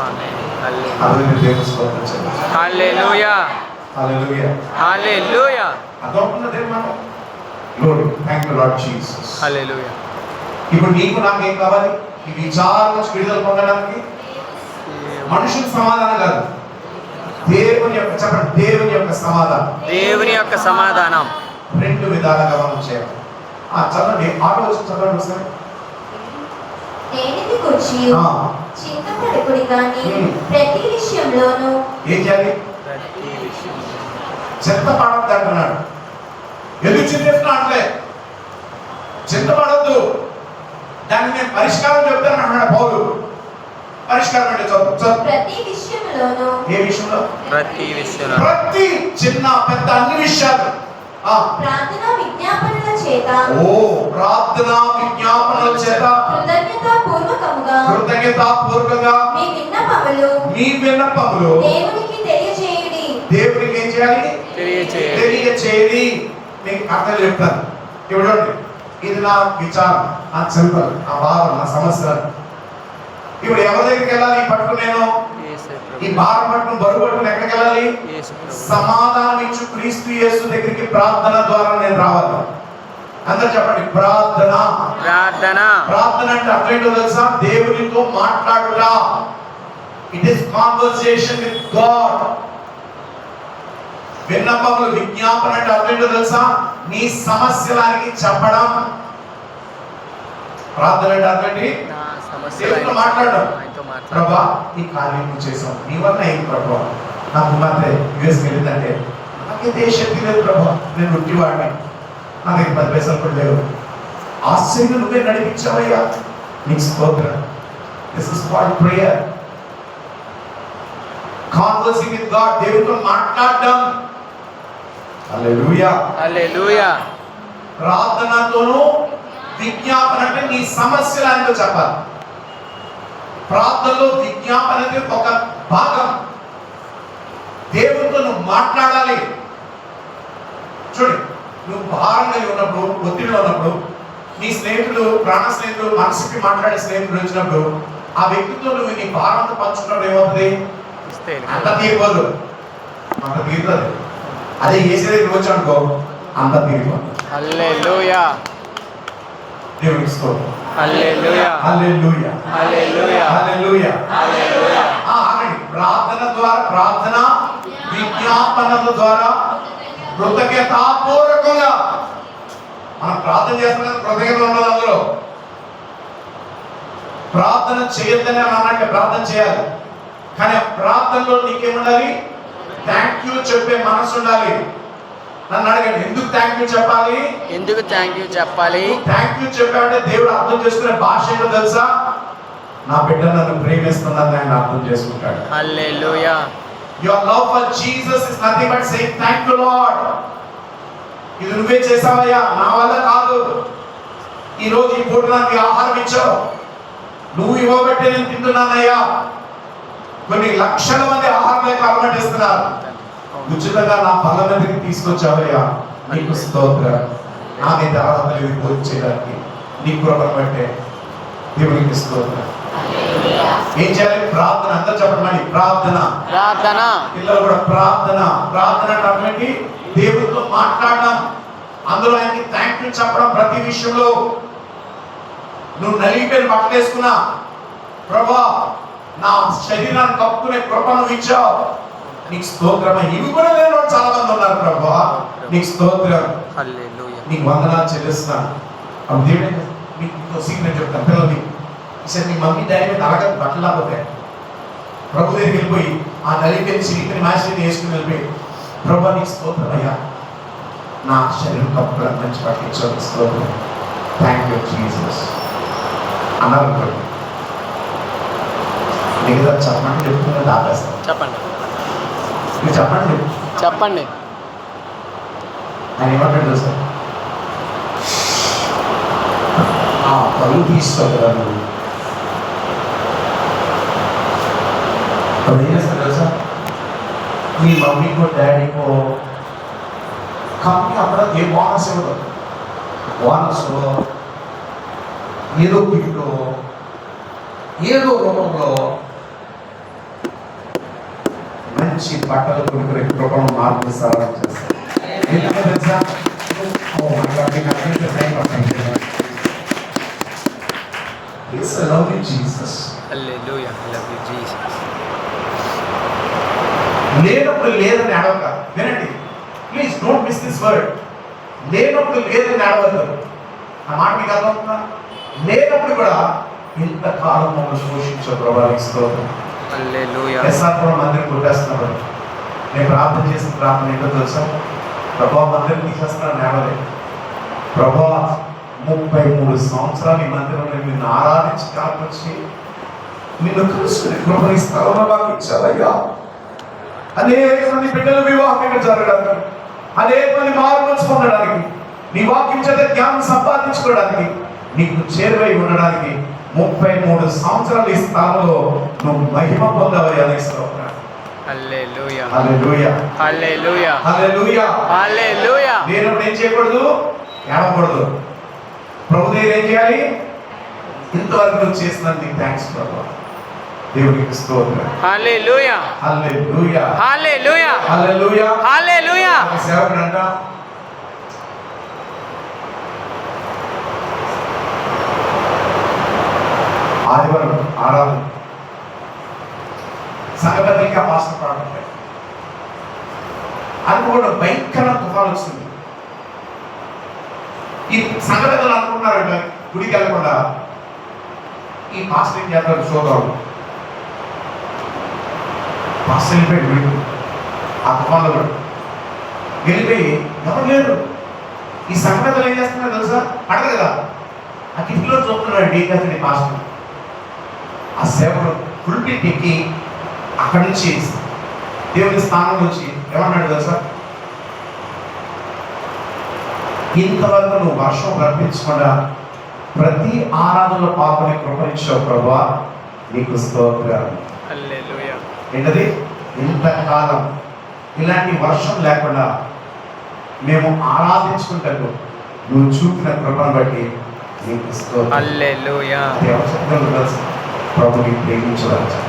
Speaker 2: ఆమేన్. హల్లెలూయా.
Speaker 1: అదే దేవుని స్తోత్రం చెల్లించు.
Speaker 2: హల్లెలూయా.
Speaker 1: హల్లెలూయా.
Speaker 2: హల్లెలూయా.
Speaker 1: అదొకటే మనం glory thank you Lord Jesus.
Speaker 2: Hallelujah.
Speaker 1: ఇప్పుడు నీకు నాకేం కావాలి? ఈ విచారం నుంచి విడుదల పొందడానికి మనుషుల సమాధానం కాదు, దేవుని యొక్క చెప్పండి, దేవుని యొక్క సమాధానం.
Speaker 2: దేవుని యొక్క సమాధానం
Speaker 1: రెండు విధాలుగా మనం చేయాలి. చదవండి, ఆలోచన చదవండి ఒకసారి.
Speaker 3: దేనిని గురించి చింతపడకుడి కానీ ప్రతి విషయంలోనూ
Speaker 1: ఏం చేయాలి?
Speaker 2: ప్రతి విషయం
Speaker 1: చింతపడద్దు అంటున్నాడు. ఎందుకు చింతిస్తున్నా అంటే చింతపడద్దు, దాన్ని నేను పరిష్కారం చెప్తాను అన్నాడు పౌలు. పరిష్కారం అంటే చదువు.
Speaker 3: ప్రతి విషయంలోనూ.
Speaker 1: ఏ విషయంలో?
Speaker 2: ప్రతి విషయంలో.
Speaker 1: ప్రతి చిన్న పెద్ద అన్ని విషయాలు
Speaker 3: ప్రార్థన విజ్ఞాపనల చేత.
Speaker 1: ప్రార్థన విజ్ఞాపనల చేత
Speaker 3: కృతజ్ఞతాపూర్వకంగా మీ విన్నపములు దేవునికి తెలియజేయుడి.
Speaker 1: దేవునికి ఏం చేయాలి? తెలియచేయాలి. మీకు అర్థం చెప్తాను. చూడండి, ఇది నా విచారం, నా చింతలు, నా భారం, నా సమస్యలు. ఇప్పుడు ఎవరి దగ్గరికి వెళ్ళాలి? పట్టుకుని నేను ఈ భారం పట్టుకుని బరువు పట్టుకుని ఎక్కడికి వెళ్ళాలి? సమాధానం ఇచ్చు క్రీస్తు యేసు దగ్గరికి ప్రార్థన ద్వారా నేను రావాలి. అందరూ చెప్పండి, ప్రార్థన.
Speaker 2: ప్రార్థన.
Speaker 1: ప్రార్థన అంటే అర్థం ఏంటో తెలుసా? దేవునితో మాట్లాడుట. It is conversation with God. విన్నపములు, విజ్ఞాపన అంటే అర్థం ఏంటో తెలుసా? నీ సమస్యలకి చెప్పడం. ప్రార్థన అంటే అర్థం ఏంటి? దేవునితో మాట్లాడడం. ప్రభా, ఈ కార్యం నువ్వు చేసావు, నీ వల్ల ఏం ప్రభా? నా కుమార్తె యుఎస్కి వెళ్ళిందంటే నాకైతే ఏ శక్తి లేదు ప్రభా, నేను ఉట్టివాడిని, నా దగ్గర 10 పైసలు కూడా లేవు, ఆశ్చర్యం నువ్వే నడిపించావయ్యా, నీకు స్తోత్రం. This is called prayer. Conversing with God, దేవునితో మాట్లాడడం. హల్లెలూయా.
Speaker 2: హల్లెలూయా.
Speaker 1: ప్రార్థనతోను విజ్ఞాపన అంటే నీ సమస్యలు ఆయనతో చెప్పాలి. ప్రార్థనలో విజ్ఞాపన అనేది ఒక భాగం. దేవునితో నువ్వు మాట్లాడాలి. చూడు, నువ్వు భారంగా ఉన్నప్పుడు, ఒత్తిడిలో ఉన్నప్పుడు, నీ స్నేహితుడు, ప్రాణ స్నేహితుడు, మనసుకి మాట్లాడే స్నేహితుడు వచ్చినప్పుడు ఆ వ్యక్తితో నువ్వు నీ భారంతో పంచుకున్నప్పుడు ఏమవుతుంది? అంత తీరిపోదు, అంత తీరుతుంది. అదే ఏసీ దగ్గరికి వచ్చి అనుకో, అంత తీరిపోదు.
Speaker 2: హల్లెలూయా.
Speaker 1: దేవునికి స్తోత్రం.
Speaker 2: హల్లెలూయా.
Speaker 1: హల్లెలూయా.
Speaker 2: హల్లెలూయా.
Speaker 1: హల్లెలూయా.
Speaker 2: హల్లెలూయా.
Speaker 1: ఆగండి. ప్రార్థన ద్వారా, ప్రార్థన విజ్ఞాపనల ద్వారా కృతజ్ఞతాపూర్వకంగా మనం ప్రార్థన చేస్తున్నాం. కృతజ్ఞత ఉండదు అందులో. ప్రార్థన చేయొద్దని అన్నట్టు ప్రార్థన చేయాలి, కానీ ప్రార్థనలో నీకేముండాలి? థ్యాంక్ యూ చెప్పే మనసు ఉండాలి. నన్ను అడగండి, ఎందుకు థ్యాంక్ యూ చెప్పాలి?
Speaker 2: ఎందుకు థ్యాంక్ యూ చెప్పాలి?
Speaker 1: థ్యాంక్ యూ చెప్పాలంటే దేవుడు అర్థం చేసుకునే భాష ఏంటో తెలుసా? నా బిడ్డ నన్ను ప్రేమిస్తున్నది ఆయన అర్థం చేసుకుంటాడు.
Speaker 2: హల్లెలూయా.
Speaker 1: Your love for Jesus is nothing but saying thank you Lord. ఇది నువ్వే చేసావయ్యా, నా వల్ల కాదు. ఈ రోజు ఈ పూట నాకు ఆహారం ఇచ్చావు, నువ్వు ఇవ్వబట్టే నేను తింటున్నానయ్యా. కొన్ని లక్షల మంది ఆహారం లేక అలమటిస్తున్నారు, ఉచితంగా నా బల్ల మీదకి తీసుకొచ్చావయ్యా, నీకు స్తోత్రం. నా మీద ఆరాధనలు పూర్తి చేయడానికి నీ కృపను బట్టే దేవునికి స్తోత్రం. ఏం చేయాలి? ప్రార్థన. అందరూ చెప్పండి, ప్రార్థన.
Speaker 2: ప్రార్థన.
Speaker 1: పిల్లలు కూడా ప్రార్థన. ప్రార్థన అంటే దేవుడితో మాట్లాడడం, అందులో ఆయనకి థ్యాంక్ యూ చెప్పడం. ప్రతి విషయంలో నువ్వు నలిగిపోయిన బట్టలు వేసుకున్నా, ప్రభా నా శరీరాన్ని కప్పుకునే కృపను ఇచ్చావు, నీకు స్తోత్రం. ఇవి కూడా లేని వాళ్ళు చాలా మంది ఉన్నారు. ప్రభా నీకు స్తోత్రం,
Speaker 2: హల్లెలూయా.
Speaker 1: నీకు వందనాలు చెల్లిస్తున్నాను. అప్పుడు దేవుడు నీకు సీక్రెట్ చెప్తాను. పిల్లలకి ఈసారి నీ మమ్మీ డాడీ మీద అలాగే బట్టలు లేకపోతే ప్రభు దగ్గరికి వెళ్ళిపోయి ఆ నలిగిపోయిన చిరిగిపోయిన మ్యాచ్ని వేసుకుని వెళ్ళిపోయి, ప్రభా నీకు స్తోత్రం అయ్యా, నా శరీరం కప్పుకుని మంచి బట్టలు ఇచ్చావు, స్తోత్రం, థ్యాంక్ యూ జీసస్ అన్నారు. మిగతా చెప్పండి చెప్తున్నా ఆపేస్తాను.
Speaker 2: చెప్పండి.
Speaker 1: మీరు చెప్పండి.
Speaker 2: చెప్పండి.
Speaker 1: ఆయన ఏమంటాడు సార్? పరువు తీస్తావు కదా నువ్వు. అప్పుడు ఏం చేస్తారు తెలుసా? మీ మమ్మీకో డాడీకో కంపెనీ అక్కడ ఏ బోనస్ ఇవ్వదు. బోనస్ ఏదో గిఫ్ట్ ఏదో రూపంలో మంచి బట్టలు కొనుక్కునే కృపను మార్పిస్తారని చేస్తారు. ఎందుకంటే తెలుసా? Oh my God, we have to thank our Savior. It's a lovely Jesus.
Speaker 2: Hallelujah. I love you Jesus.
Speaker 1: లేనప్పుడు లేదని అడవక. వినండి please, don't miss this word. లేనప్పుడు లేదని అడవద్దు. ఆ మాట మీకు అర్థమవుతుందా? లేనప్పుడు కూడా ఇంతకాలం మమ్మల్ని పోషించే ప్రభావికి స్తోత్రం.
Speaker 2: హల్లెలూయా.
Speaker 1: ఎస్ఆర్పురం మందిరం కొట్టేస్తున్నారు. నేను ప్రార్థన చేసిన ప్రార్థన ఏంటో తెలుసా? ప్రభా మందిరం తీసేస్తున్నాను నేవలే. ప్రభా 33 సంవత్సరాలు ఈ మందిరంలో నిన్ను ఆరాధించి కాకొచ్చి నిన్ను కలుసుకుని కృపని స్థలంలో మాకు ఇచ్చావయ్యా. అనేక మంది బిడ్డలు వివాహం జరగడానికి, అనేక మంది మార్పులు పొందడానికి, నీ వాక్యం చేత జ్ఞానం సంపాదించుకోవడానికి, నీకు చేరువై ఉండడానికి 33 సంవత్సరాలు ఈ స్థలంలో నువ్వు మహిమ పొందవయ్యా.
Speaker 2: హల్లెలూయా.
Speaker 1: హల్లెలూయా.
Speaker 2: హల్లెలూయా.
Speaker 1: హల్లెలూయా.
Speaker 2: హల్లెలూయా.
Speaker 1: నేను ఏం చేయకూడదు? ఏడవకూడదు. ప్రభు దగ్గర ఏం చేయాలి? ఇంతవరకు నువ్వు చేసినందుకు థ్యాంక్స్ ప్రభు. దేవునికి స్తోత్రం.
Speaker 2: హల్లెలూయా.
Speaker 1: హల్లెలూయా.
Speaker 2: హల్లెలూయా.
Speaker 1: హల్లెలూయా.
Speaker 2: హల్లెలూయా.
Speaker 1: సేవకుడు అంట ఆదివారం ఆరాధన సంఘటనగా పాస్టర్ పాడుతుంటాయి. అది కూడా భయంకర తుఫాను వచ్చింది. ఈ సంఘటనలు అనుకున్నారంట గుడికి వెళ్ళకుండా ఈ పాస్టర్ ఏం చేస్తారు? చూద్దాం పాస్టర్ వెళ్ళిపోయి గుడికి ఆ తుఫాన్లో కూడా వెళ్ళిపోయి ఎవరు లేరు. ఈ సంఘటనలు ఏం చేస్తున్నారు తెలుసా? అడగదు కదా, ఆ కిటికీలో చూస్తున్నాడు డీకాసరి పాస్టర్. ఆ సేవకుడు ఫుల్ ఎక్కి అక్కడి నుంచి దేవుని స్థానం నుంచి ఏమన్నాడు తెలుసా? ఇంతవరకు నువ్వు వర్షం రప్పించకుండా ప్రతి ఆరాధనలో పాల్గొనే కృపనిచ్చావు ప్రభువా, నీకు స్తోత్రాలు.
Speaker 2: హల్లెలూయా.
Speaker 1: ఏంటది? ఇంతకాలం ఇలాంటి వర్షం లేకుండా మేము ఆరాధించుకుంటాను నువ్వు చూపిన కృపను బట్టి నీకు స్తోత్రం.
Speaker 2: హల్లెలూయా.
Speaker 1: ప్రభుని ప్రేమించవచ్చు.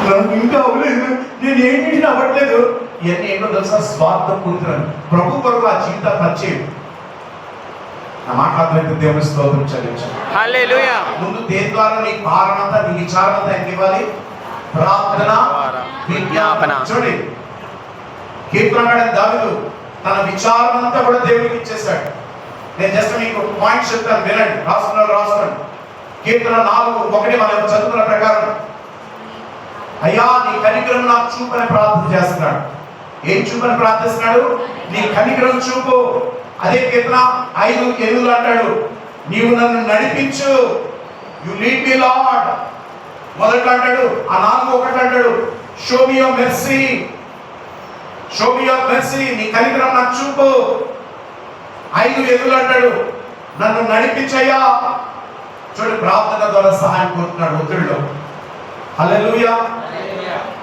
Speaker 1: నాకు ఇంకా అవ్వలేదు, నేను ఏం చేసినా అవ్వట్లేదు. ఇవన్నీ ఏంటో తెలుసా? స్వార్థం పూర్తిని ప్రభు కొరకు ఆ జీవిత పరిచయం. నా మాట్లాడుతూ దేవుని స్తోత్రం చెల్లించాలి.
Speaker 2: హల్లెలూయా.
Speaker 1: ముందు దేని ద్వారా నీ కారణంతా నీ విచారణంతా ఎంత ఇవ్వాలి? ప్రార్థన, విజ్ఞాపన. చూడండి కీర్తనగాడు దావీదు తన విచారణంతా కూడా దేవునికి ఇచ్చేశాడు. నేను జస్ట్ మీకు పాయింట్స్ చెప్తాను, వినండి. రాస్తున్నాను. కీర్తన 4:1 మనం చదువుకున్న ప్రకారం అయ్యా నీ కనికరం నాకు చూపని ప్రార్థన చేస్తున్నాడు. ఏం చూపని ప్రార్థిస్తున్నాడు? నీ కనికరం చూపు. అదే కీర్తన 5:8 అంటాడు, నీవు నన్ను నడిపించు, యు లీడ్ మీ లార్డ్. మొదట అంటాడు, ఆ 4:1 అంటాడు, show me your mercy, show me your mercy, నీ కనికరం నాకు చూపు. 5:8 అంటాడు, నన్ను నడిపించయ్యా. చూడండి ప్రార్థన ద్వారా సహాయం కోరుతున్నాడు ఒత్తిడిలో. హల్లెలూయా.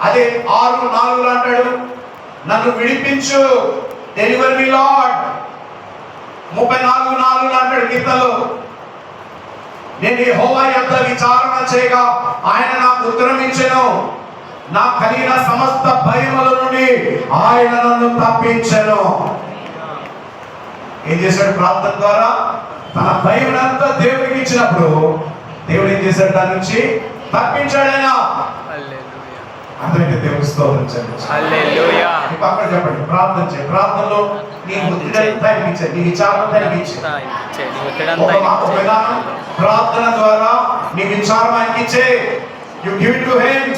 Speaker 1: అదే 6:4 అంటాడు, నన్ను విడిపించు, డెలివర్ మీ లార్డ్. 34:4 అంటాడు కీర్తనలో, నేను యెహోవా యొద్ద విచారణ చేయగా ఆయన నాకు ఉత్తరం ఇచ్చెను, నా కలిగిన సమస్త భయముల నుండి ఆయన నన్ను తప్పించెను. ఏం చేశాడు? ప్రార్థన ద్వారా తన భయమునంతా దేవుడికి ఇచ్చినప్పుడు దేవుడు ఏం చేశాడు? దాని నుంచి తప్పించాడు ఆయన.
Speaker 2: హల్లెలూయా.
Speaker 1: అర్థమైతే దేవుని స్తోత్రం చెల్లించు.
Speaker 2: హల్లెలూయా.
Speaker 1: ఈ పక్కన చెప్పండి, ప్రార్థన చేయి. ప్రార్థనలో నీ ఒత్తిడంతా అనిపించాయి, నీ విచారంతా అనిపించాయి. ఒక విధానం ప్రార్థన ద్వారా నీ విచారం ఆయనకి ఇచ్చే. You give it to him,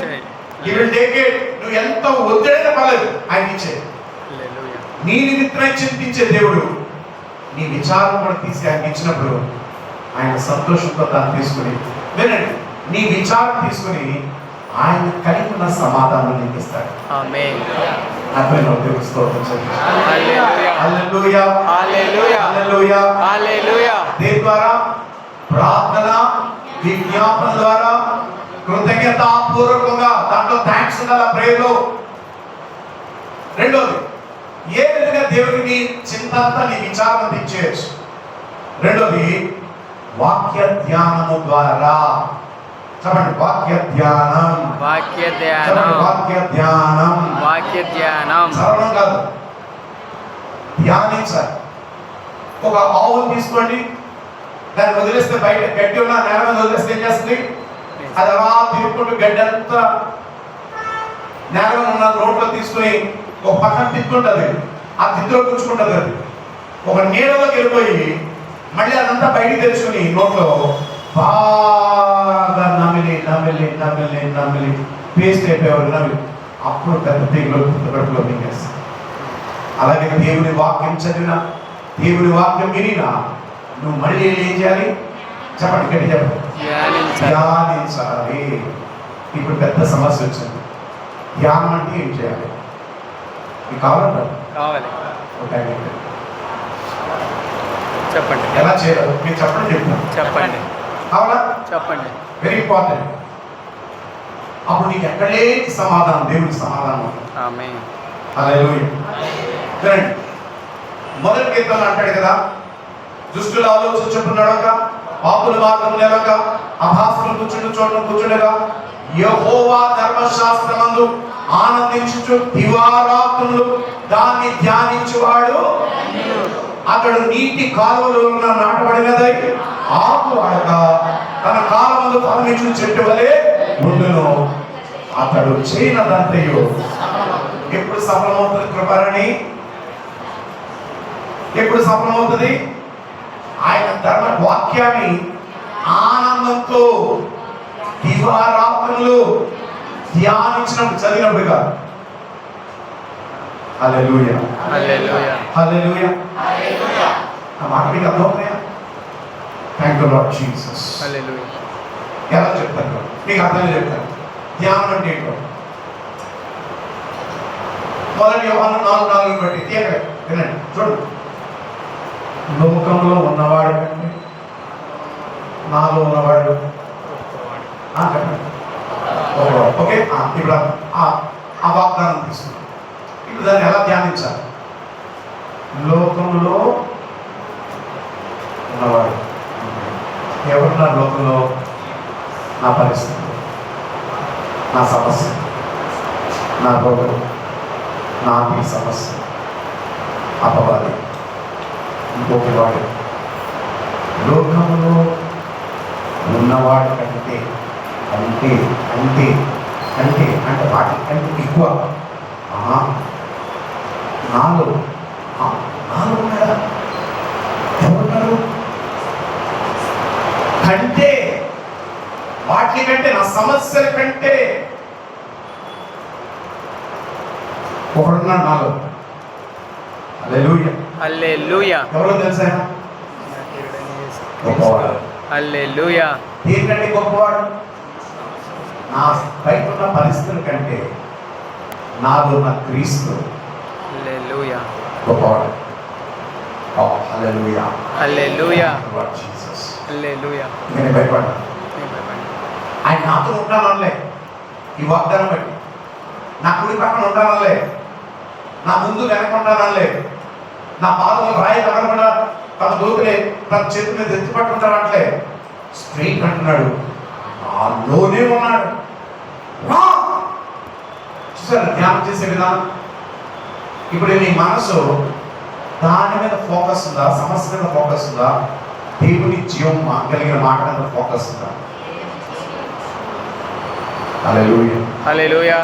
Speaker 1: he will take it. నువ్వు ఎంత ఒత్తిడైనా పర్లేదు ఆయనకి ఇచ్చే.
Speaker 2: హల్లెలూయా.
Speaker 1: నీ నిమిత్తమై చింతించే దేవుడు నీ విచారం కూడా తీసి ఆయనకి ఇచ్చినప్పుడు ఆయన సంతోషంతో దాన్ని తీసుకుని, వినండి, నీ విచారం తీసుకుని ఆయన కలిగి ఉన్న సమాధానం నీకు ఇస్తాడు.
Speaker 2: ఆమేన్.
Speaker 1: అర్థమైన దేవుని స్తోత్రం చెల్లించు.
Speaker 2: హల్లెలూయా.
Speaker 1: హల్లెలూయా.
Speaker 2: హల్లెలూయా.
Speaker 1: హల్లెలూయా.
Speaker 2: హల్లెలూయా.
Speaker 1: దేని ద్వారా? ప్రార్థన, విజ్ఞాపన ద్వారా కృతజ్ఞతాపూర్వకంగా దాంట్లో థ్యాంక్స్ ఉండాలి ప్రేయర్లో. రెండోది ఏ విధంగా దేవుడికి నీ చింత అంతా నీ విచారణ తెచ్చేయచ్చు. రెండోది వాక్య ధ్యానము ద్వారా. చెప్పండి వాక్య ధ్యానం.
Speaker 2: వాక్య
Speaker 1: చెప్పండి
Speaker 2: ధ్యానం.
Speaker 1: వాక్య ధ్యానం.
Speaker 2: వాక్య ధ్యానం.
Speaker 1: చదవడం కాదు, ధ్యానించాలి. ఒక ఆవును తీసుకోండి, దాన్ని వదిలేస్తే బయట గడ్డి ఉన్న నేల మీద వదిలేస్తే ఏం చేస్తుంది? అది అలా తిరుగుకుంటూ గడ్డి అంతా నేల మీద ఉన్న రోడ్లో తీసుకుని ఒక పక్కన తిప్పుకుంటుంది, ఆ తిత్తులో కూర్చుకుంటుంది. అది ఒక నీడలోకి వెళ్ళిపోయి మళ్ళీ అదంతా బయటికి తెచ్చుకుని నోట్లో బాగా నమిలి నమిలి నమిలి నమిలి పేస్ట్ అయిపోయేవారు నమిలి అప్పుడు పెద్ద తీగలు కడుపులో మింగేస్తాయి. అలాగే దేవుని వాక్యం చదివినా, దేవుని వాక్యం వినినా నువ్వు మళ్ళీ ఏం చేయాలి? చెప్పండి గట్టి చెప్పండి. ధ్యానించాలి. ఇప్పుడు పెద్ద సమస్య వచ్చింది. ధ్యానం అంటే ఏం చేయాలి? మీకు కావాలంటారు
Speaker 2: కావాలి. చెప్పండి.
Speaker 1: ఎలా చేయాలి మీరు చెప్పండి, చెప్తాను.
Speaker 2: చెప్పండి.
Speaker 1: కావాలా?
Speaker 2: చెప్పండి.
Speaker 1: Very important. అప్పుడు నీకు ఎక్కడే సమాధానం, దేవునికి సమాధానం.
Speaker 2: ఆమేన్.
Speaker 1: హల్లెలూయా. చూడండి మొదటి కీర్తనలో అంటాడు కదా, దుష్టుల ఆలోచన చొప్పున నడవక, పాపుల మార్గం నిలవక, అభాసులు కూర్చుండు చోట్ల కూర్చుండగా, యెహోవా ధర్మశాస్త్రమందు ఆనందించుచు దివారాత్రులు దాన్ని ధ్యానించువాడు అతడు నీటి కాలువలో నాటబడినదై ఆకు వాడక తన కాలమందు ఫలమిచ్చు చెట్టు వలె ఉండును. అతడు చేయనదంతయు ఎప్పుడు సఫలమవుతుంది? కృపణి ఎప్పుడు సఫలమవుతుంది? ఆయన ధర్మ వాక్యాన్ని ఆనందంతో దివారాత్రులు ధ్యానించినప్పుడు, చదివినప్పుడు కాదు. హల్లెలూయా.
Speaker 2: హల్లెలూయా.
Speaker 1: హల్లెలూయా. ఆ మాట మీకు అర్థమవుతున్నాయా? Thank you Lord Jesus.
Speaker 2: Hallelujah.
Speaker 1: ఎలా చెప్తాను మీకు అర్థమే చెప్తాను. ధ్యానం అంటే ఏంటో మొదటి యోహాను 4:4 బట్టి వినండి, చూడండి. లోకంలో ఉన్నవాడు కంటే నాలో ఉన్నవాడు చెప్పండి. ఓకే, ఇప్పుడు ఆ వాగ్దానం తీసుకున్నాం. ఇప్పుడు దాన్ని ఎలా ధ్యానించాలి? లోకంలో ఉన్నవాడు ఎవరున్నారు? లోకంలో నా పరిస్థితి, నా సమస్య, నా రోగం, నా ఈ సమస్య, అపవాది, ఇంకొక వాడు. లోకంలో ఉన్నవాడి కంటే అంటే అంటే అంటే అంటే వాటి కంటే ఎక్కువ నాలో ఉన్నాడా? ఎవరున్నారు? కంటే వాటి కంటే, నా సమస్యల కంటే ఒకడున్నాడు నాలో. హల్లెలూయా.
Speaker 2: హల్లెలూయా.
Speaker 1: ఎవరో తెలుసా? గొప్పవాడు.
Speaker 2: హల్లెలూయా.
Speaker 1: దేనికంటే గొప్పవాడు? నా బయట ఉన్న పరిస్థితుల కంటే నాలో ఉన్న క్రీస్తు
Speaker 2: హల్లెలూయా.
Speaker 1: గొప్పవాడు. Hallelujah.
Speaker 2: Hallelujah.
Speaker 1: Lord Jesus.
Speaker 2: Hallelujah.
Speaker 1: నేను భయపడ్డా. ఆయన నాతో ఉంటానలే, ఈ వాగ్దానం బట్టి నా కుడి పక్కన ఉంటానలే, నా ముందు వెనక ఉంటానలే, నా పాదములు రాయి తగలకుండా తన దోపిలే తన చేతి మీద ఎత్తి పట్టుకుంటానంటే స్ట్రైట్ అంటున్నాడు, నాలోనే ఉన్నాడు. చూసారు ధ్యానం చేసే విధానం? ఇప్పుడు నీ మనసు దాని మీద ఫోకస్ ఉందా? సమస్య మీద ఫోకస్ ఉందా? దేవుని జీవం కలిగిన మాట మీద ఫోకస్ ఉందా? హల్లెలూయా.
Speaker 2: హల్లెలూయా.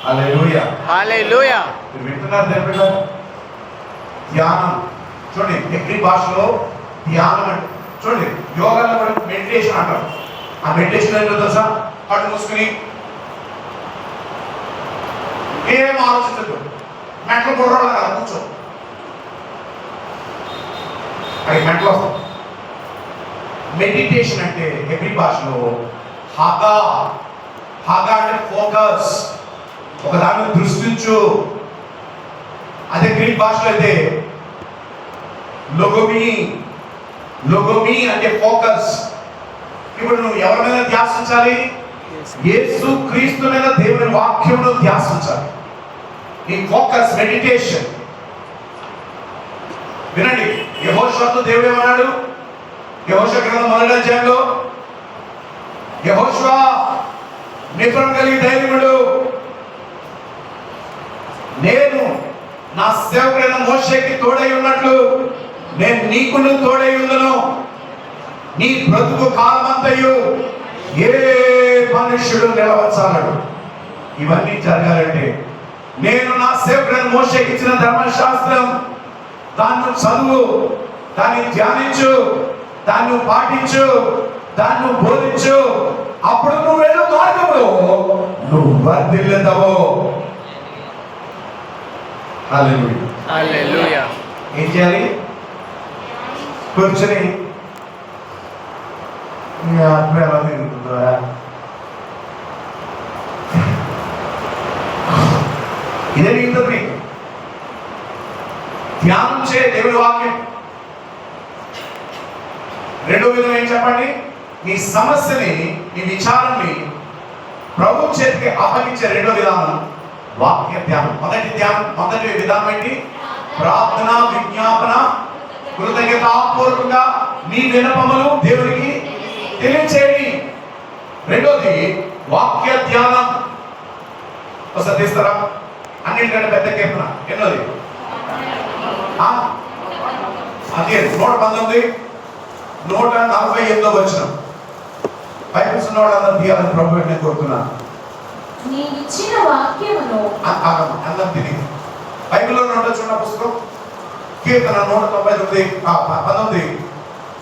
Speaker 1: హల్లెలూయా.
Speaker 2: హల్లెలూయా.
Speaker 1: మీరు వింటున్నారు దేవుడు? ధ్యానం చూడండి, ఎవ్రీ భాషలో ధ్యానం అంటే చూడండి, యోగాలో కూడా మెడిటేషన్ అంటారు. ఆ మెడిటేషన్ ఏంటో తెలుసా? కళ్ళు మూసుకుని ఏం ఆలోచించదు, మెంటల్ బుర్రలో కదా కూర్చో, అది మెంటల్ వస్తాం. మెడిటేషన్ అంటే ఎవ్రీ భాషలో హగా, హగా అంటే ఫోకస్, ఒక దాని మీద దృష్టించు. అదే గ్రీక్ భాషలో అయితే లోగోమి, లోగోమి అంటే ఫోకస్. ఇప్పుడు నువ్వు ఎవరి మీద ధ్యాసించాలి? యేసు క్రీస్తు మీద, దేవుని వాక్యమును ధ్యాసించాలి. నీ ఫోకస్ మెడిటేషన్. వినండి, యెహోషువతో దేవుడు ఏమన్నాడు? యెహోషువ గ్రంథం 1వ అధ్యాయంలో, యెహోషువ నిపుణం కలిగి ధైర్యముడు, నేను నా సేవకుడైన మోషేకి తోడై ఉన్నట్లు నేను నీకును తోడై ఉందును. నీ బ్రతుకు కాలమంతయు ఏ మనుష్యుడు నిలవచాలడు. ఇవన్నీ జరగాలంటే నేను నా సేవకుడైన మోషేకి ఇచ్చిన ధర్మశాస్త్రం దాన్ని చదువు, దాన్ని ధ్యానించు, దాన్ని పాటించు, దాన్ని బోధించు. అప్పుడు నువ్వు వెళ్ళు మార్గంలో నువ్వు వర్ధిల్లుతావు. హల్లెలూయా.
Speaker 2: హల్లెలూయా.
Speaker 1: ఏం చేయాలి? కూర్చొని నీ ఆత్మ ఎలా తిరుగుతుందా, ఇదే మిగతా ధ్యానం చే దేవుడి వాక్యం. రెండో విధం ఏం చెప్పండి? నీ సమస్యని, నీ విచారాన్ని ప్రభు చేతికి అప్పగించే రెండో విధానం వాక్య ధ్యానం. మొదటి విధానం ఏంటి? ప్రార్థన, విజ్ఞాపన, కృతజ్ఞతాపూర్వకంగా మీ విన్నపములు దేవునికి తెలియచేయండి. రెండోది వాక్య ధ్యానం. ఒకసారి తీస్తారా? అన్నిటికంటే పెద్ద కీర్తన ఎన్నోది? అదే 119, 148 వచనం. బైబిల్స్ ఉన్న వాళ్ళందరూ తీయాలని ప్రభు నేను కోరుతున్నాను.
Speaker 3: నీవిచ్చిన వాక్యమును
Speaker 1: అందరం తిని బైబిల్లో ఉండొచ్చు ఉన్న పుస్తకం కీర్తన 199, 19,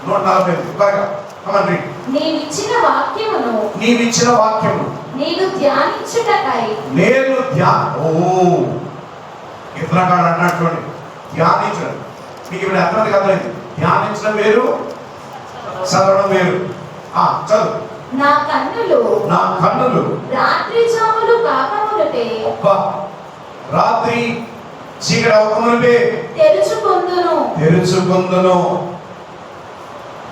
Speaker 1: 148 త్వరగా కమాండ్ రీడ్.
Speaker 3: నీవిచ్చిన వాక్యమును
Speaker 1: నీవిచ్చిన వాక్యము
Speaker 3: నేను ధ్యానించుటకై
Speaker 1: కీర్తనకారుడు అన్నట్టు ధ్యానించడం. మీకు ఇప్పుడు అర్థమైంది కదా? ధ్యానించడం వేరు, చదవడం వేరు. చదువు.
Speaker 3: నా కన్నులు రాత్రి జాములు కాకమునుపే
Speaker 1: రాత్రి చీకటి అవకమునుపే తెరుచుకొందును.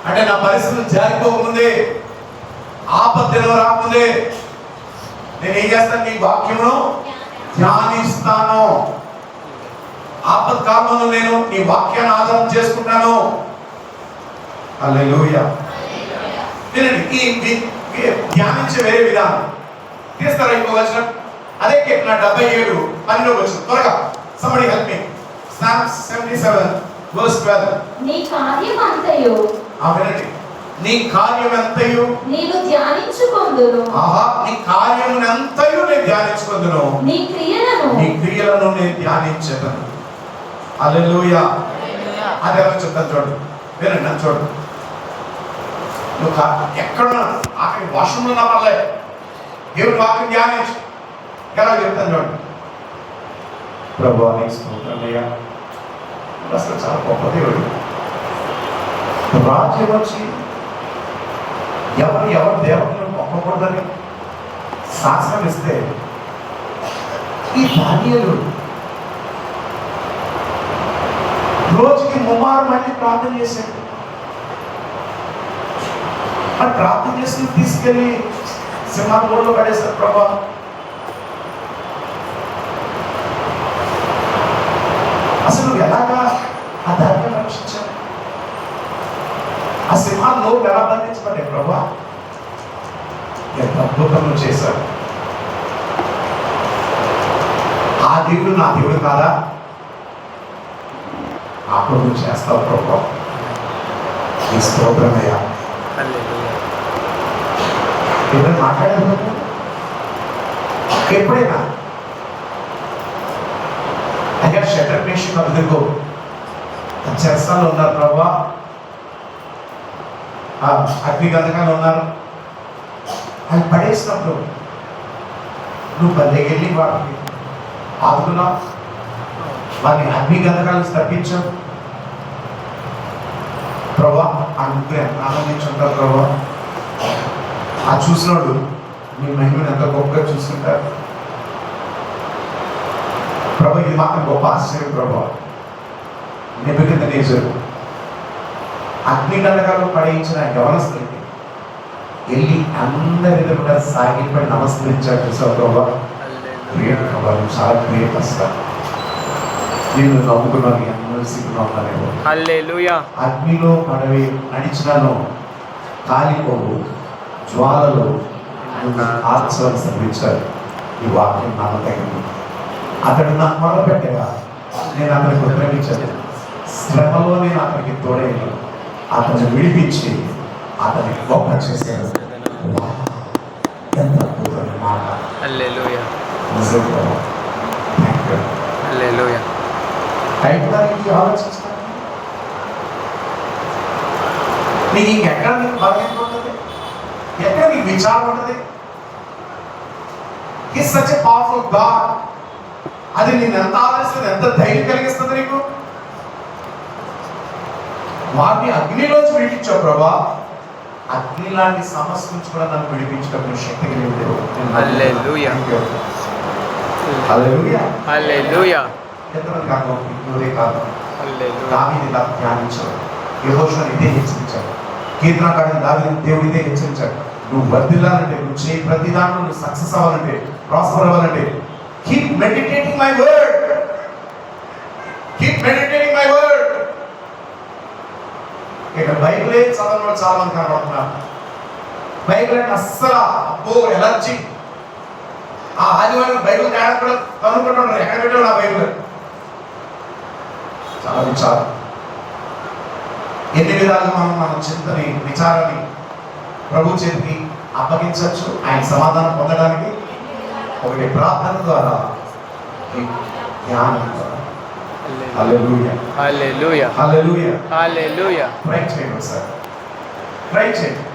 Speaker 1: అంటే నా పరిస్థితులు జారిపోకముందే, ఆపత్తిలో రాకముందే నేను ఏం చేస్తాను? నీ వాక్యమును ధ్యానిస్తాను. ఆపత్కాలంలో నేను నీ వాక్యాన్ని ఆధారం చేసుకుంటాను. హల్లెలూయా. ఈ ధ్యానించే వేరే విధానం తీస్తారా? ఇంకో వచనం అదే కీర్తన 77, 12 వచనం. త్వరగా somebody help me. Psalm 77 verse 12.
Speaker 3: నీ కార్యమంతయు
Speaker 1: వినండి, నీ కార్యమంతయు
Speaker 3: నేను ధ్యానించుకొందును.
Speaker 1: నీ కార్యమునంతయు నేను ధ్యానించుకొందును.
Speaker 3: నీ క్రియలను
Speaker 1: నేను ధ్యానించెదను. హల్లెలూయా. అది ఎలా చెప్తాను చూడండి, వినండి, నన్ను చూడండి. నువ్వు ఎక్కడున్నా ఆఖరి వాష్రూమ్లో ఉన్నా పర్లే, దేవుని వాక్యం ధ్యానించు. ఎలా చెప్తాను చూడండి. ప్రభువా నీకు స్తోత్రమయ్యా, అసలు చాలా గొప్ప దేవుడు. రాజ్యం వచ్చి ఎవరు దేవతలను మొక్కకూడదని శాసనం ఇస్తే ఈ దానియేలు రోజుకి 3 మంది ప్రార్థన చేశాడు. మరి ప్రార్థన చేసి తీసుకెళ్ళి సింహాసనంలో పడేశారు. ప్రభా అసలు ఎలాగా ఆ ధర్మం రక్షించావు? ఆ సింహాల్లో ఎలా బంధించబడ్డాయి? ప్రభా ఎంత అద్భుతం చేశారు. ఆ దేవుడు నా దేవుడు కాదా? అప్పుడు నువ్వు చేస్తావు ప్రభా. ఈ స్తోత్రమయ్యా. ఎవరైనా మాట్లాడారు ఎప్పుడైనా? అయ్యా షటర్ పేషెంట్ అందుకో చేస్తాను ఉన్నారు ప్రభా, అగ్ని గంధకాలు ఉన్నారు అని పడేసినప్పుడు నువ్వు బల్లెకెళ్ళి వాటిని ఆదుకున్నావు, వారిని అగ్ని గంధకాలు తప్పించావు ప్రభా. అందుకే ఆనందించుంటారు ప్రభా. ఆ చూసినోడు మీ మహిమను ఎంత గొప్పగా చూసుకుంటారు ప్రభా. ఇది మాత్రం గొప్ప ఆశ్చర్యం ప్రభా. నెబుకద్నెజరు అగ్ని గంధకాలు పడేయించిన యవనస్తులకి వెళ్ళి అందరి ఎదురుగా సాగిపడి నమస్కరించాడు చూసావు ప్రభా. చాలా గ్రేట్ అసలు. నిన్ను నమ్ముకున్నాను అందరూ సిగ్గులో ఉన్నారేమో.
Speaker 2: హల్లెలూయా.
Speaker 1: అగ్నిలో పడవి నడిచినాను కాలిపోవు జ్వాలలో ఆత్సవం శ్రమించారు. ఈ వాక్యం నమ్మకం. అతడు నాకు మొదలుపెట్టగా నేను అతనికి ఉత్తరమించాను. శ్రమలో నేను అతనికి తోడైన అతన్ని విడిపించి అతన్ని గొప్ప చేశాను. వావ్! ఎంత అద్భుతమైన మాట.
Speaker 2: హల్లెలూయా.
Speaker 1: నిజంగా థ్యాంక్ యూ.
Speaker 2: హల్లెలూయా.
Speaker 1: టైంకి ఆలోచిస్తాను. నీకు ఇంకెక్కడ నీకు బలహీనత ఉంటుంది, ఎక్కడ నీకు విచారం ఉంటుంది. He's such a powerful God. అది నేను ఎంత ఆలోచిస్తుంది, ఎంత ధైర్యం కలిగిస్తుంది నీకు. వాటిని అగ్నిలోంచి విడిపించావు ప్రభా. అగ్ని లాంటి సమస్య నుంచి కూడా నన్ను విడిపించడం శక్తి కలిగి దేవుడు.
Speaker 2: హల్లెలూయా.
Speaker 1: హల్లెలూయా.
Speaker 2: హల్లెలూయా.
Speaker 1: ఎంతమంది కాదు ఇదే కాదు
Speaker 2: హల్లెలూయా.
Speaker 1: దావీదు ఇలా ధ్యానించాడు. యెహోషువను ఇదే హెచ్చరించాడు. కీర్తనకారుడు దావీదుని దేవుడు ఇదే హెచ్చరించాడు. నువ్వు వర్ధిల్లాలంటే, నువ్వు చేయి ప్రతి దాంట్లో నువ్వు సక్సెస్ అవ్వాలంటే, ప్రాస్పర్ అవ్వాలంటే keep meditating my word. Keep meditating my word. ఇక బైబిలే చదవడం చాలా మంది కనబడుతున్నారు. బైబిల్ అంటే అస్సలు అబ్బో ఎలర్జీ. ఆ ఆదివారం బైబిల్ తేడా కూడా కనుక్కుంటున్నారు. ఎక్కడ పెట్టాడు నా బైబిల్? చాలా విచారం. ఎన్ని విధాలుగా మనం మన చింతని విచారాన్ని ప్రభు చేతికి అప్పగించవచ్చు ఆయన సమాధానం పొందడానికి. ఒకటి ప్రార్థన ద్వారా, ధ్యానం ద్వారా. హల్లెలూయా.
Speaker 2: హల్లెలూయా.
Speaker 1: హల్లెలూయా.
Speaker 2: హల్లెలూయా.
Speaker 1: ట్రై చేయండి ఒకసారి. ట్రై చేయండి.